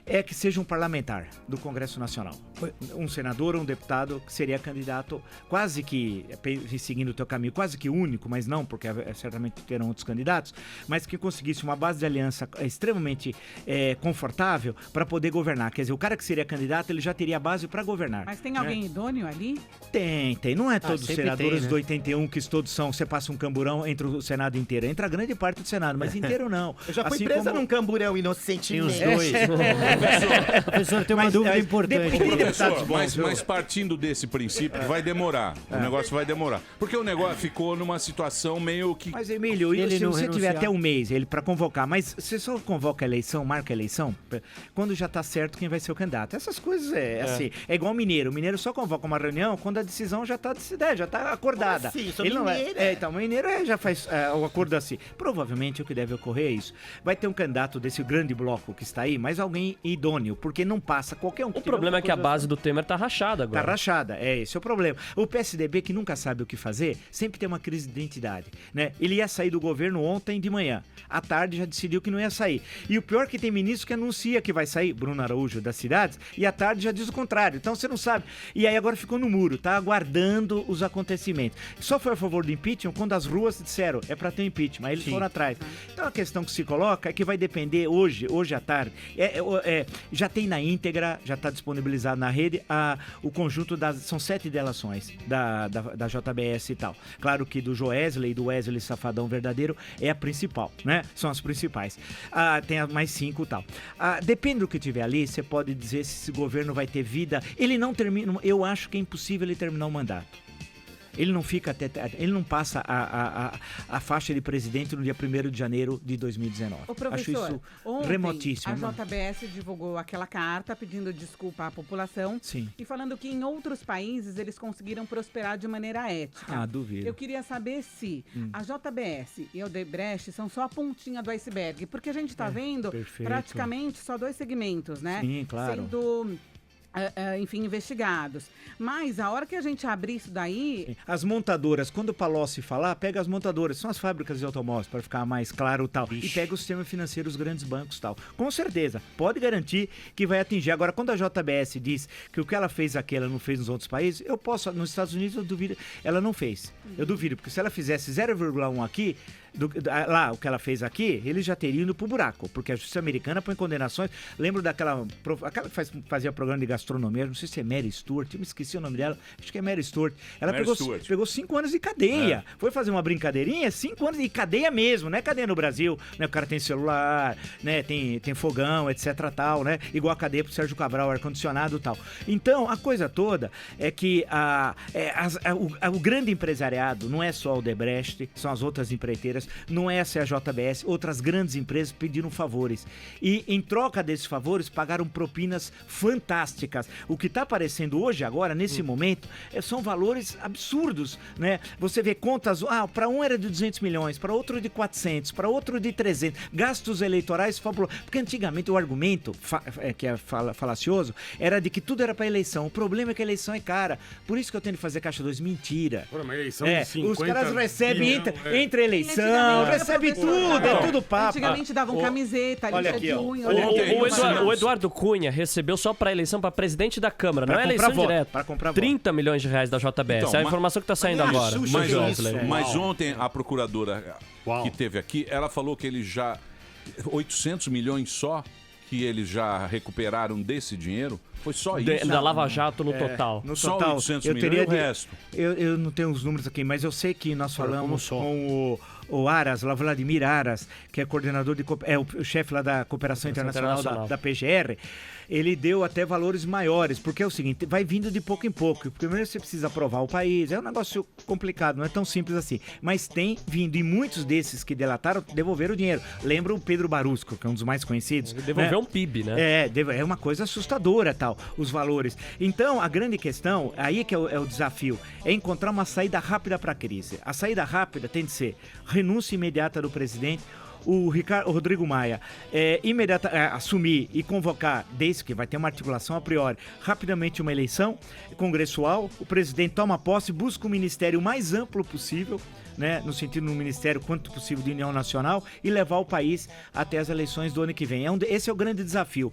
É que seja um parlamentar do Congresso Nacional. Um senador ou um deputado que seria candidato quase que, seguindo o teu caminho, quase que único, mas não, porque certamente terão outros candidatos, mas que conseguisse uma base de aliança extremamente confortável para poder governar. Quer dizer, o cara que seria candidato, ele já teria a base para governar. Mas tem alguém idôneo ali? Tem. Não é todos os senadores tem, né? do 81 que todos são, você passa um camburão, entra o Senado inteiro. Entra a grande parte do Senado, mas inteiro não. Eu já fui presa num camburão inocentemente. Tem os dois. Professor, tem uma dúvida. dúvida importante. Professor, mas partindo desse princípio, vai demorar. O negócio vai demorar. Porque o negócio ficou numa situação meio que... Mas, Emílio, se você tiver até um mês para convocar, mas você só convoca a eleição, marca a eleição, quando já tá certo quem vai ser o candidato. Essas coisas assim. É igual o mineiro. O mineiro só convoca uma reunião quando a decisão já tá decidida, já tá acordada. Assim, ele não então, o mineiro já faz o acordo assim. Provavelmente o que deve ocorrer é isso. Vai ter um candidato desse grande bloco que está aí, mas alguém idôneo, porque não passa qualquer um. O problema é que a base do Temer tá rachada agora. Tá rachada, esse é o problema. O PSDB, que nunca sabe o que fazer, sempre tem uma crise de identidade, né? Ele ia sair do governo ontem de manhã. À tarde já decidiu que não ia sair. E o pior é que tem ministro que anuncia que vai sair, Bruno Araújo das cidades, e à tarde já diz o contrário. Então você não sabe. E aí agora ficou no muro, tá aguardando os acontecimentos. Só foi a favor do impeachment quando as ruas disseram, é pra ter impeachment. Aí eles foram atrás. Então a questão que se coloca é que vai depender hoje à tarde. Já tem na íntegra, já está disponibilizado na rede o conjunto são 7 delações da JBS e tal. Claro que do Joesley e do Wesley Safadão Verdadeiro é a principal, né? São as principais. Tem mais 5 e tal. Depende do que tiver ali, você pode dizer se esse governo vai ter vida. Ele não termina, eu acho que é impossível ele terminar o mandato. Ele não fica ele não passa a faixa de presidente no dia 1º de janeiro de 2019. Ô, professor, acho isso ontem, remotíssimo. A JBS divulgou aquela carta pedindo desculpa à população. Sim. E falando que em outros países eles conseguiram prosperar de maneira ética. Duvido. Eu queria saber se a JBS e a Odebrecht são só a pontinha do iceberg, porque a gente está vendo praticamente só 2 segmentos, né? Sim, claro. Sendo... enfim, investigados. Mas a hora que a gente abrir isso daí... As montadoras, quando o Palocci falar, pega as montadoras, são as fábricas de automóveis, para ficar mais claro e tal. E pega o sistema financeiro, os grandes bancos e tal. Com certeza, pode garantir que vai atingir. Agora, quando a JBS diz que o que ela fez aqui, ela não fez nos outros países, eu posso, nos Estados Unidos, eu duvido, ela não fez. Eu duvido, porque se ela fizesse 0,1 aqui, lá, o que ela fez aqui, eles já teriam ido pro buraco, porque a justiça americana põe condenações. Lembro daquela que fazia programa de gastronomia, não sei se é Mary Stuart, eu me esqueci o nome dela, acho que é Mary Stuart. Ela pegou 5 anos de cadeia, foi fazer uma brincadeirinha, 5 anos de cadeia mesmo, não é cadeia no Brasil, né? O cara tem celular, né? Tem fogão, etc, tal, né? Igual a cadeia pro Sérgio Cabral, ar-condicionado e tal. Então, a coisa toda é que o grande empresariado não é só o Odebrecht, são as outras empreiteiras, não é essa a JBS, outras grandes empresas pediram favores. E em troca desses favores, pagaram propinas fantásticas. O que está aparecendo hoje, agora, nesse momento, são valores absurdos, né? Você vê contas, para um era de 200 milhões, para outro de 400, para outro de 300. Gastos eleitorais fabulosos. Porque antigamente o argumento, que é falacioso, era de que tudo era para eleição. O problema é que a eleição é cara. Por isso que eu tenho que fazer Caixa 2, mentira. Pô, uma eleição de 50 os caras recebem entre eleição, recebe tudo, é tudo papo. Antigamente davam camiseta, olha aqui, o Eduardo Cunha recebeu só pra eleição pra presidente da Câmara, não é eleição direta. Para comprar 30 milhões de reais da JBS, Então, é a informação que tá saindo agora. Mas ontem a procuradora que teve aqui, ela falou que eles já... 800 milhões só que eles já recuperaram desse dinheiro, foi só isso. Da Lava Jato no total. No só total, 800 milhões e o resto. Eu não tenho os números aqui, mas eu sei que nós falamos com o Aras, lá Vladimir Aras, que é coordenador o chefe lá da Cooperação Internacional da PGR. Ele deu até valores maiores, porque é o seguinte, vai vindo de pouco em pouco. Primeiro você precisa aprovar o país, é um negócio complicado, não é tão simples assim. Mas tem vindo, e muitos desses que delataram devolveram o dinheiro. Lembra o Pedro Barusco, que é um dos mais conhecidos. Ele devolveu um PIB, né? É uma coisa assustadora, tal, os valores. Então, a grande questão, aí que é o desafio, é encontrar uma saída rápida para a crise. A saída rápida tem de ser renúncia imediata do presidente, o Rodrigo Maia assumir e convocar, desde que vai ter uma articulação a priori, rapidamente uma eleição congressual, o presidente toma posse, busca o ministério mais amplo possível, né, no sentido no ministério quanto possível de União Nacional, e levar o país até as eleições do ano que vem. Esse é o grande desafio.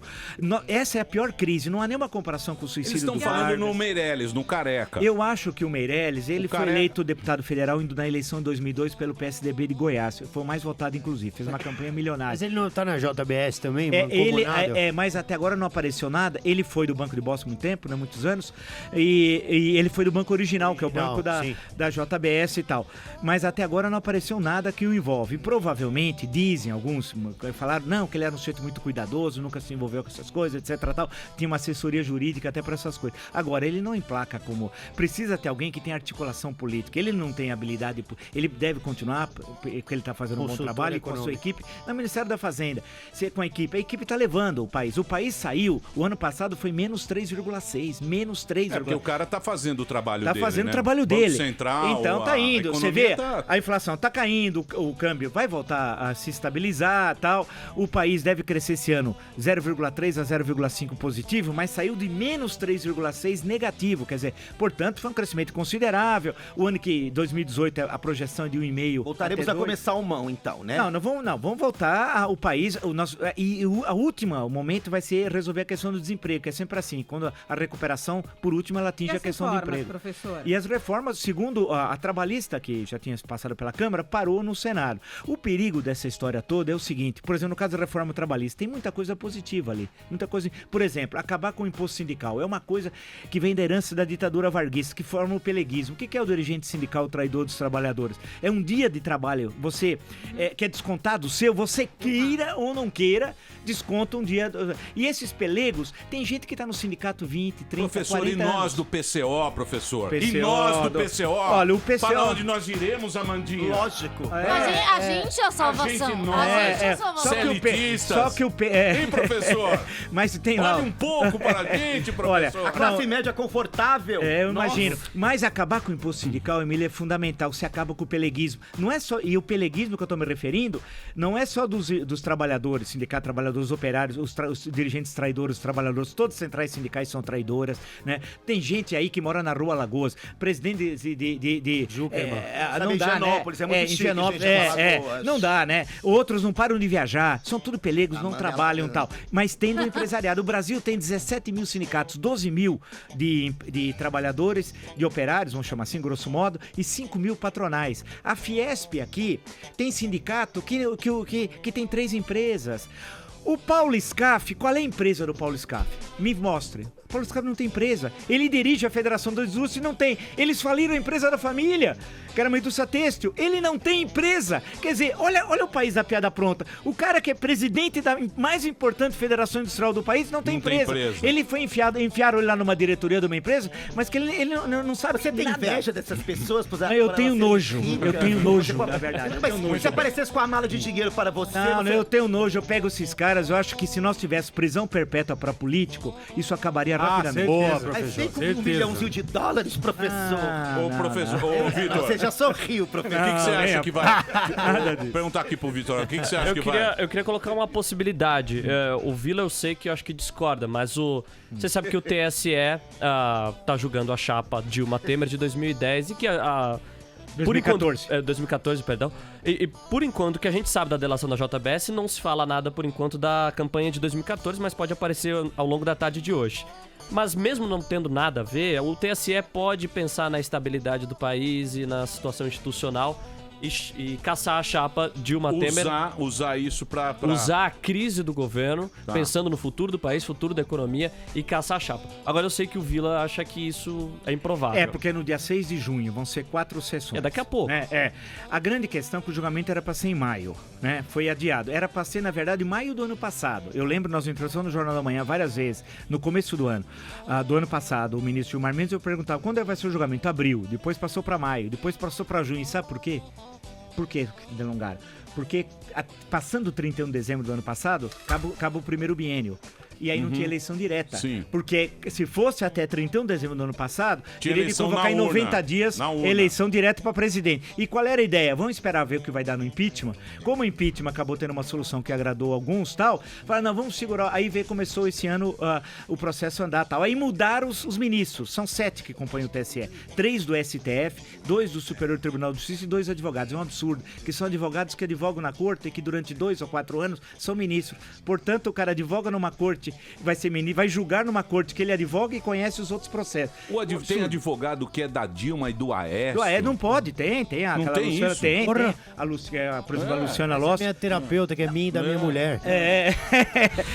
Essa é a pior crise, não há nenhuma comparação com o suicídio do Vargas. Eles estão falando no Meirelles, no Careca. Eu acho que o Meirelles, foi eleito deputado federal na eleição de 2002 pelo PSDB de Goiás. Foi o mais votado, inclusive. Fez uma campanha milionária. Mas ele não tá na JBS também? Mas até agora não apareceu nada. Ele foi do Banco de Boston há muito tempo, né, muitos anos, e ele foi do Banco Original, que é o banco da JBS e tal. Mas mas até agora não apareceu nada que o envolve. E provavelmente, dizem alguns, falaram, não, que ele era um sujeito muito cuidadoso, nunca se envolveu com essas coisas, etc. Tal. Tinha uma assessoria jurídica até para essas coisas. Agora, ele não emplaca como... Precisa ter alguém que tenha articulação política. Ele não tem habilidade... Ele deve continuar, porque ele está fazendo um bom trabalho com a sua equipe, no Ministério da Fazenda. Com a equipe está levando o país. O país saiu, o ano passado foi menos 3,6. Menos 3,6. Porque o cara tá fazendo o trabalho dele, Tá fazendo né? o trabalho dele. Central, então tá indo. Você vê, tá... a inflação tá caindo, o câmbio vai voltar a se estabilizar e tal. O país deve crescer esse ano 0,3 a 0,5 positivo, mas saiu de menos 3,6 negativo. Quer dizer, portanto, foi um crescimento considerável. O ano que 2018 a projeção é de 1,5. Voltaremos a começar o mão, então, né? Não vamos voltar o país. O momento vai ser resolver a questão do desemprego, que é sempre assim. Quando a recuperação, por último, ela atinge a questão do emprego. Professor? E as reformas, segundo a trabalhista, que já tinha passado pela Câmara, parou no Senado. O perigo dessa história toda é o seguinte, por exemplo, no caso da reforma trabalhista, tem muita coisa positiva ali. Muita coisa. Por exemplo, acabar com o imposto sindical. É uma coisa que vem da herança da ditadura varguista, que forma o peleguismo. O que é o dirigente sindical traidor dos trabalhadores? É um dia de trabalho. Você que é descontado seu, você queira ou não queira, desconta um dia. E esses pelegos, tem gente que tá no sindicato 20, 30, professor, 40 e nós anos. do PCO, professor? PCO, e nós do PCO? Olha, o PCO... Para onde nós iremos, Amandinha? Lógico. A gente é a salvação. A gente é a salvação. Só que o Hein, professor? Mas tem lá... Olha um pouco para a gente, professor. A classe média confortável. Eu imagino. Mas acabar com o imposto sindical, Emília, é fundamental. Você acaba com o peleguismo. Não é só... E o peleguismo que eu tô me referindo, não é só dos trabalhadores, sindicato, trabalhadores, operários, os dirigentes traidores, os trabalhadores, todas as centrais sindicais são traidoras, né? Tem gente aí que mora na Rua Alagoas, presidente de Zuckerman. não dá, Higienópolis, né? é muito chique, Higienópolis, gente, não dá, né? Outros não param de viajar, são tudo pelegos, não trabalham e tal. Mas tem do empresariado. O Brasil tem 17 mil sindicatos, 12 mil de trabalhadores, de operários, vamos chamar assim, grosso modo, e 5 mil patronais. A Fiesp aqui tem sindicato que tem 3 empresas. O Paulo Scaff, qual é a empresa do Paulo Scaff? Me mostre. O Paulo Scaff não tem empresa. Ele dirige a Federação da Indústria e não tem. Eles faliram a empresa da família, que era uma indústria têxtil. Ele não tem empresa. Quer dizer, olha o país da piada pronta. O cara que é presidente da mais importante federação industrial do país não tem empresa. Ele foi enfiaram ele lá numa diretoria de uma empresa, mas que ele não sabe. Você tem inveja dessas pessoas? Eu tenho nojo. Eu tenho nojo, na verdade. Mas se aparecesse com a mala de dinheiro para você... Não, eu tenho nojo. Eu pego esses caras. Eu acho que se nós tivéssemos prisão perpétua para político, isso acabaria rapidamente. Boa, professor. Mas $1 milhãozinho de dólares, professor. Ô, Vitor. Você já sorriu, professor. O que você acha que vai... Vou perguntar aqui pro Vitor. O que você acha que vai... Eu queria colocar uma possibilidade. O Vila eu sei que eu acho que discorda, mas você sabe que o TSE tá julgando a chapa Dilma Temer de 2010 e que 2014, perdão. E por enquanto, o que a gente sabe da delação da JBS, não se fala nada por enquanto da campanha de 2014, mas pode aparecer ao longo da tarde de hoje. Mas mesmo não tendo nada a ver, o TSE pode pensar na estabilidade do país e na situação institucional e caçar a chapa Dilma Temer. Usar isso pra... Usar a crise do governo, pensando no futuro do país, futuro da economia e caçar a chapa. Agora eu sei que o Vila acha que isso é improvável. Porque no dia 6 de junho vão ser 4 sessões. Daqui a pouco. A grande questão é que o julgamento era para ser em maio, né? Foi adiado. Era para ser, na verdade, em maio do ano passado. Eu lembro, nós introdução no Jornal da Manhã várias vezes, no começo do ano passado, o ministro Gilmar Mendes, eu perguntava, quando vai ser o julgamento? Abril. Depois passou para maio, depois passou para junho. E sabe por quê? Por que delongaram? Porque passando o 31 de dezembro do ano passado, acaba o primeiro biênio. E aí não tinha eleição direta. Sim. Porque se fosse até 31 de dezembro do ano passado, teria de convocar em urna, 90 dias eleição direta para presidente. E qual era a ideia? Vamos esperar ver o que vai dar no impeachment. Como o impeachment acabou tendo uma solução que agradou alguns tal, falaram, não, vamos segurar. Aí começou esse ano o processo a andar tal. Aí mudaram os ministros. São 7 que compõem o TSE. 3 do STF, 2 do Superior Tribunal de Justiça e 2 advogados. É um absurdo. Que são advogados que advogam na corte e que durante 2 ou 4 anos são ministros. Portanto, o cara advoga numa corte corte, vai julgar numa corte que ele advoga e conhece os outros processos. Tem advogado que é da Dilma e do Aécio? Não pode, tem. Não tem Luciana, isso? Tem. Por exemplo, a Luciana Loss. Minha terapeuta, que é minha e da minha mulher.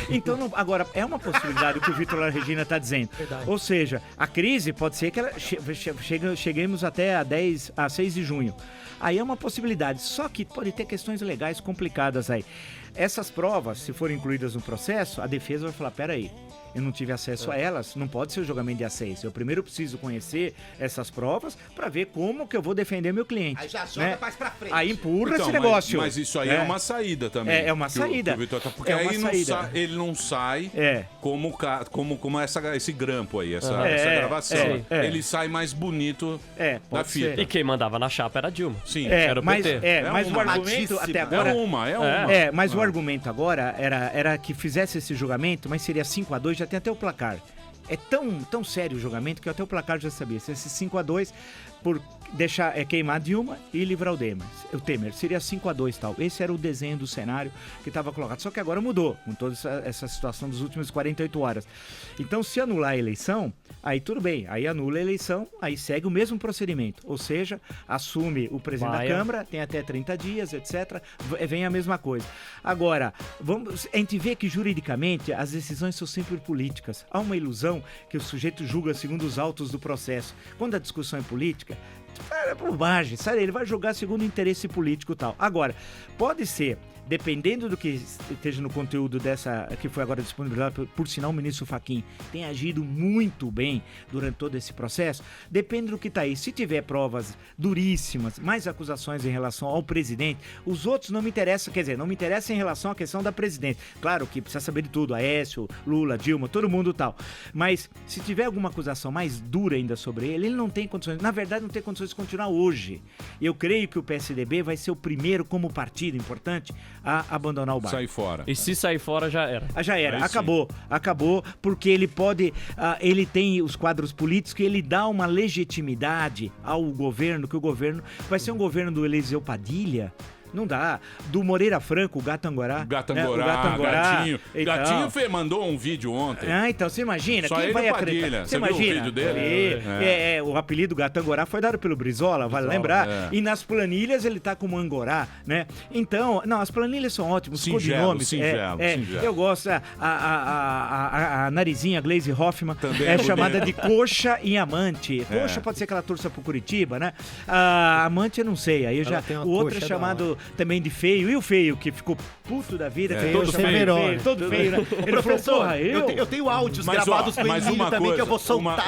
Então, agora, é uma possibilidade o que o Vitor Regina está dizendo. Verdade. Ou seja, a crise pode ser que ela cheguemos até a 6 de junho. Aí é uma possibilidade, só que pode ter questões legais complicadas aí. Essas provas, se forem incluídas no processo, a defesa vai falar, peraí, eu não tive acesso a elas, não pode ser o julgamento dia 6. Eu primeiro preciso conhecer essas provas para ver como que eu vou defender meu cliente. Aí já joga mais pra frente. Aí empurra esse negócio. Mas isso aí é uma saída também. É uma saída. Porque aí ele não sai como esse grampo aí, essa gravação. Ele sai mais bonito da fita. E quem mandava na chapa era a Dilma. Sim, era o PT. Mas o argumento até agora... Mas o argumento agora era que fizesse esse julgamento, mas seria 5-2, já tem até o placar. É tão sério o julgamento que até o placar já sabia. Se esse 5-2 por deixar queimar Dilma e livrar o Temer. Seria 5-2 tal. Esse era o desenho do cenário que estava colocado. Só que agora mudou, com toda essa situação das últimas 48 horas. Então, se anular a eleição, aí tudo bem. Aí anula a eleição, aí segue o mesmo procedimento. Ou seja, assume o presidente da Câmara, tem até 30 dias, etc. Vem a mesma coisa. Agora, a gente vê que juridicamente as decisões são sempre políticas. Há uma ilusão que o sujeito julga segundo os autos do processo. Quando a discussão é política, é bobagem, sabe? Ele vai jogar segundo o interesse político e tal. Agora, pode ser, dependendo do que esteja no conteúdo dessa, que foi agora disponibilizado, por sinal, o ministro Fachin tem agido muito bem durante todo esse processo, depende do que está aí. Se tiver provas duríssimas, mais acusações em relação ao presidente, os outros não me interessam, quer dizer, não me interessa em relação à questão da presidente. Claro que precisa saber de tudo, Aécio, Lula, Dilma, todo mundo tal. Mas se tiver alguma acusação mais dura ainda sobre ele não tem condições, na verdade não tem condições de continuar hoje. Eu creio que o PSDB vai ser o primeiro como partido importante a abandonar o barco. Sair fora. E se sair fora, já era. Já era. Acabou, porque ele pode, ele tem os quadros políticos que ele dá uma legitimidade ao governo, que o governo vai ser um governo do Eliseu Padilha. Não dá. Do Moreira Franco, o Gato-Angorá. Gatinho. Gatinho mandou um vídeo ontem. Então você imagina. Só quem ele vai acreditar? Você imagina? Viu o vídeo dele? O apelido Gato-Angorá foi dado pelo Brizola, vale lembrar. E nas planilhas ele tá como Angorá, né? Então, as planilhas são ótimas. Os codinomes. Singelo. Eu gosto. A narizinha Glaze Hoffman também é chamada de coxa e amante. Coxa pode ser que ela torça pro Curitiba, né? A amante eu não sei. Aí o outro é chamado também de feio. E o feio, que ficou puto da vida. Todo feio. Todo feio, né? Ele falou, eu tenho áudios gravados com o Emílio também que eu vou soltar.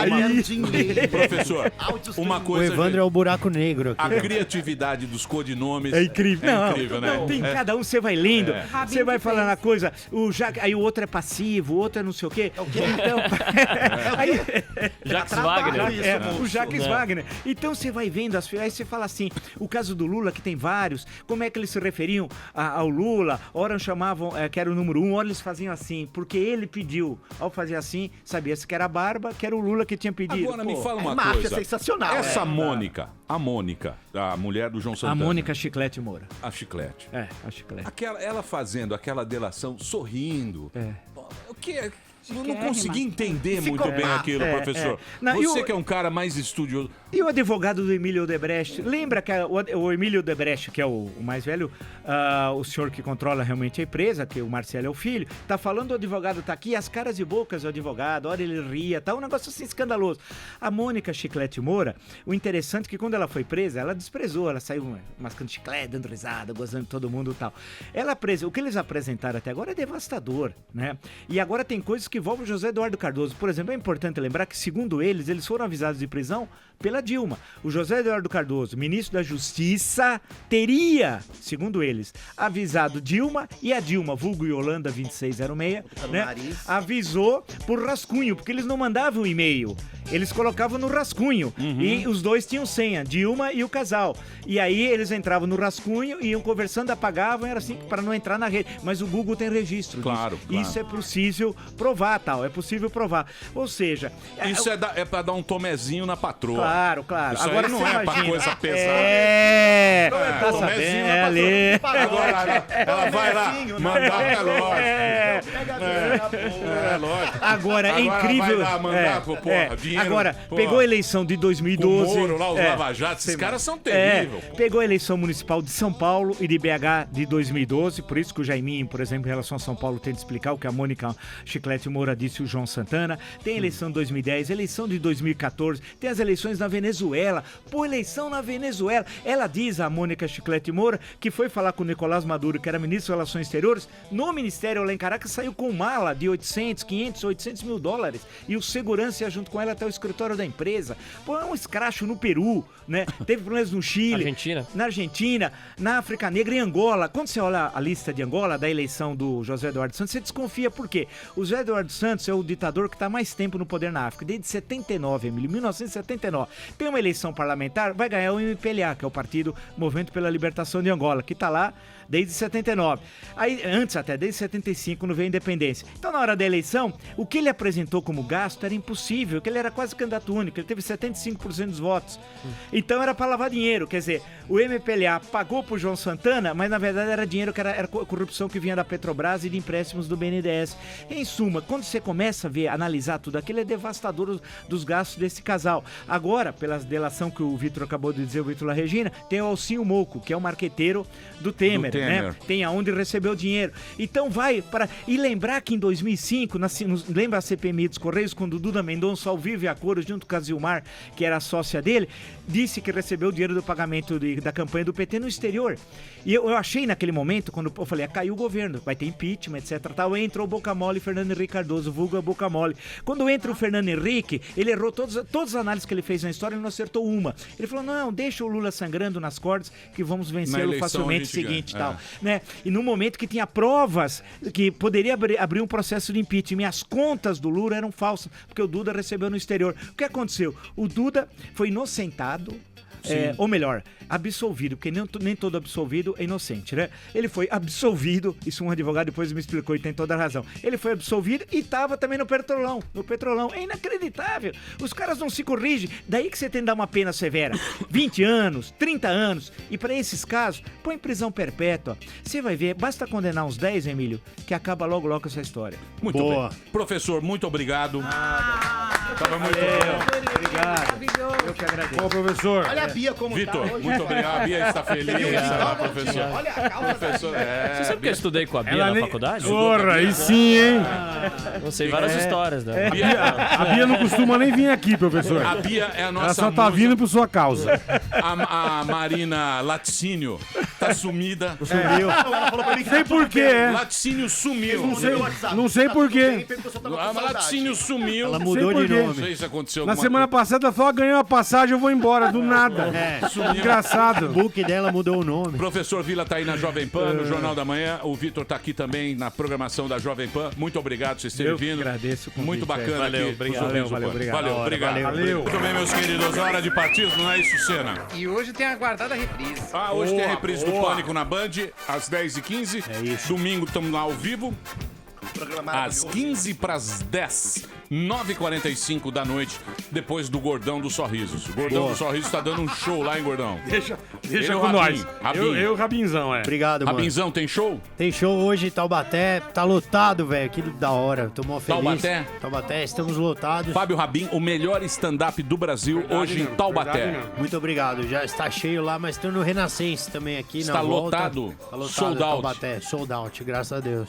Professor, uma coisa... O Evandro é o buraco negro aqui. A criatividade dos codinomes é incrível. Né? Tem cada um, você vai lendo, você vai falando a coisa, aí o outro é passivo, o outro é não sei o quê. Então, Jacques Wagner. O Jacques Wagner. Então você vai vendo, aí você fala assim, o caso do Lula, que tem vários, como é que eles se referiam ao Lula? Ora chamavam, que era o número 1, ora eles faziam assim, porque ele pediu. Ao fazer assim, sabia-se que era a Barba, que era o Lula que tinha pedido. Agora me fala uma máfia coisa. Sensacional. Essa Mônica, a mulher do João Santana. A Mônica Chiclete Moura. A Chiclete. A Chiclete. Ela fazendo aquela delação, sorrindo. O que é... Eu não consegui entender muito bem aquilo, professor. Você que é um cara mais estudioso. E o advogado do Emílio Odebrecht? Lembra que o Emílio Odebrecht, que é o mais velho, o senhor que controla realmente a empresa, que o Marcelo é o filho, tá falando, o advogado tá aqui, as caras e bocas do advogado, hora ele ria, tá um negócio assim escandaloso. A Mônica Chiclete Moura, o interessante é que quando ela foi presa, ela desprezou, ela saiu mascando chiclete, dando risada, gozando de todo mundo e tal. O que eles apresentaram até agora é devastador, né? E agora tem coisas que envolvem o José Eduardo Cardoso. Por exemplo, é importante lembrar que, segundo eles foram avisados de prisão pela Dilma. O José Eduardo Cardoso, ministro da Justiça, teria, segundo eles, avisado Dilma, e a Dilma, vulgo Yolanda 2606, né, avisou por rascunho, porque eles não mandavam e-mail, eles colocavam no rascunho, e os dois tinham senha, Dilma e o casal, e aí eles entravam no rascunho, iam conversando, apagavam, era assim, para não entrar na rede, mas o Google tem registro disso. Claro. Isso é possível provar, é possível provar, ou seja... Isso é pra dar um tomezinho na patroa. Claro. Isso agora não é pra coisa pesada. Tá sabendo, ali. Agora ela vai lá mandar pra nós. lógico. Agora, é incrível. Vai lá mandar, dinheiro. Agora, pegou a eleição de 2012. O Moro lá, os lava-jatos, esses caras são terríveis. Pegou a eleição municipal de São Paulo e de BH de 2012, por isso que o Jaiminho, por exemplo, em relação a São Paulo, tenta explicar o que a Mônica Chiclete Moura disse e o João Santana. Tem a eleição de 2010, eleição de 2014, tem as eleições na Venezuela. Pô, eleição na Venezuela. Ela diz, a Mônica Chiclete Moura, que foi falar com o Nicolás Maduro, que era ministro das Relações Exteriores, no Ministério lá em Caracas, saiu com mala de 800, 500, 800 mil dólares. E o segurança ia junto com ela até o escritório da empresa. Pô, é um escracho no Peru, né? Teve problemas no Chile. Na Argentina, na África Negra e Angola. Quando você olha a lista de Angola, da eleição do José Eduardo Santos, você desconfia por quê? O José Eduardo Santos é o ditador que está mais tempo no poder na África, desde 79, Emílio, 1979. Tem uma eleição parlamentar, vai ganhar o MPLA, que é o Partido Movimento pela Libertação de Angola, que está lá desde 79. Aí, antes até, desde 75, quando veio a independência. Então, na hora da eleição, o que ele apresentou como gasto era impossível, que ele era quase candidato único, ele teve 75% dos votos. Então, era para lavar dinheiro, quer dizer, o MPLA pagou pro João Santana, mas na verdade era dinheiro que era corrupção que vinha da Petrobras e de empréstimos do BNDES. Em suma, quando você começa a ver, analisar tudo aquilo, é devastador dos gastos desse casal. Agora, pela delação que o Vitor acabou de dizer, o Vitor La Regina, tem o Alcinho Moco, que é o marqueteiro do Temer. Né? Tem aonde recebeu o dinheiro. Então vai para... E lembrar que em 2005, lembra a CPMI dos Correios, quando o Duda Mendonça, ao vivo e a cores, junto com a Zilmar, que era a sócia dele, disse que recebeu o dinheiro do pagamento da campanha do PT no exterior. E eu achei naquele momento, quando eu falei, caiu o governo, vai ter impeachment, etc. Tal, entrou o Boca Mole, Fernando Henrique Cardoso, vulgo a Boca Mole. Quando entra o Fernando Henrique, ele errou todas as análises que ele fez na história e não acertou uma. Ele falou, não, deixa o Lula sangrando nas cordas que vamos vencê-lo facilmente seguinte e tal. Né? E no momento que tinha provas que poderia abrir um processo de impeachment, e as contas do Lula eram falsas, porque o Duda recebeu no exterior. O que aconteceu? O Duda foi inocentado, ou melhor, absolvido, porque nem todo absolvido é inocente, né? Ele foi absolvido, isso um advogado depois me explicou e tem toda a razão. Ele foi absolvido e estava também no Petrolão. É inacreditável. Os caras não se corrigem. Daí que você tem que dar uma pena severa. 20 anos, 30 anos. E para esses casos, põe prisão perpétua. Você vai ver, basta condenar uns 10, Emílio, que acaba logo com essa história. Muito bem. Professor, muito obrigado. Tava muito bom. Obrigado. Eu que agradeço. Bom, professor. Olha a Bia como Vitor, tá hoje. muito obrigado. A Bia está feliz. Professor. Olha a calça. Professor, Você sabe que eu estudei com a Bia na faculdade? Porra, aí sim, hein? Não sei várias histórias, né? A Bia não costuma nem vir aqui, professor. A Bia é a nossa Ela só tá vindo por sua causa. A Marina Laticínio tá sumida. Sumiu. Não sei por quê, Laticínio sumiu. Não sei por quê. A Laticínio sumiu. Ela mudou de Não nome. sei se aconteceu Na alguma semana passada, só ganhei uma passagem, eu vou embora, do nada. Engraçado. O book dela mudou o nome. Professor Vila tá aí na Jovem Pan, no Jornal da Manhã. O Vitor tá aqui também na programação da Jovem Pan. Muito obrigado por vocês terem vindo. Agradeço o convite. Muito bacana Valeu, aqui. obrigado. Valeu, obrigado. Valeu. Muito bem, meus queridos. Hora de partir, não é isso, Senna? E hoje tem a guardada reprise. Hoje tem a reprise do Pânico na Band, às 10h15. É isso. Domingo estamos lá ao vivo. Às 15 para as 10, 9h45 da noite, depois do Gordão dos Sorrisos. O Gordão dos Sorrisos tá dando um show lá, hein, Gordão? Deixa Ele com é o nós. Rabinho. Eu e o Rabinzão, Obrigado, mano. Rabinzão, tem show? Tem show hoje em Taubaté. Tá lotado, velho. Que da hora. Tô mó feliz. Taubaté, estamos lotados. Fábio Rabin, o melhor stand-up do Brasil, hoje em Taubaté. Muito obrigado. Já está cheio lá, mas tô no Renascença também aqui Está na volta. lotado? Tá lotado. Sold out. Taubaté. Sold out, graças a Deus.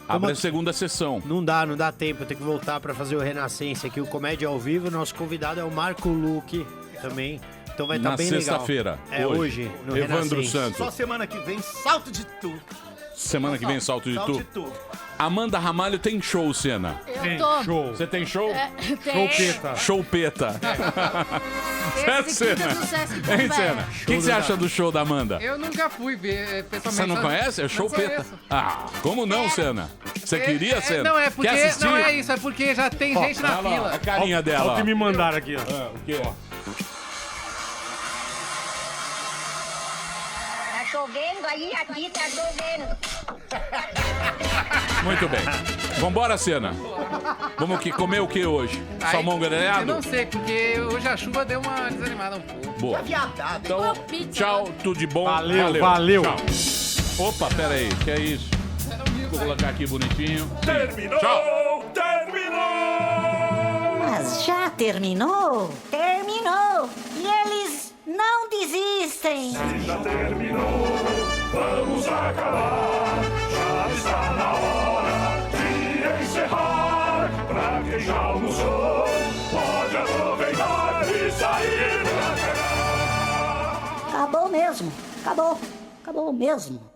Abre a segunda sessão. Não dá tempo. Eu tenho que voltar pra fazer o Renascença aqui, o Comédia ao Vivo. Nosso convidado é o Marco Luque também. Então vai estar bem legal. Na sexta-feira. Hoje, no Evandro Renascença. Santos. Só semana que vem, salto de tudo. Semana que vem, salto de tu. Amanda Ramalho tem show, Senna. Eu tô. Show. Você tem show? Tem. Choupeta. Certo, Senna? Hein, Senna? O que você acha do show da Amanda? Eu nunca fui ver pessoalmente. Você não conhece? É Choupeta. Como não, Senna? Você queria, Senna? Não, é porque. Quer assistir? Não é isso, é porque já tem gente na fila. A carinha dela. Olha o que me mandaram aqui, ó. O quê? Tá chovendo aí, aqui tá chovendo. Muito bem. Vambora, Senna. Vamos comer o que hoje? Salmão grelhado? Eu não sei, porque hoje a chuva deu uma desanimada um pouco. Boa. Então, tchau, tudo de bom. Valeu. Tchau. Opa, pera aí, que é isso? Vou colocar aqui bonitinho. Terminou! Tchau! Terminou! Mas já terminou? Terminou! E eles não desistem! Se já terminou, vamos acabar. Já está na hora de encerrar. Pra quem já almoçou, pode aproveitar e sair pra cagar. Acabou mesmo! Acabou! Acabou mesmo!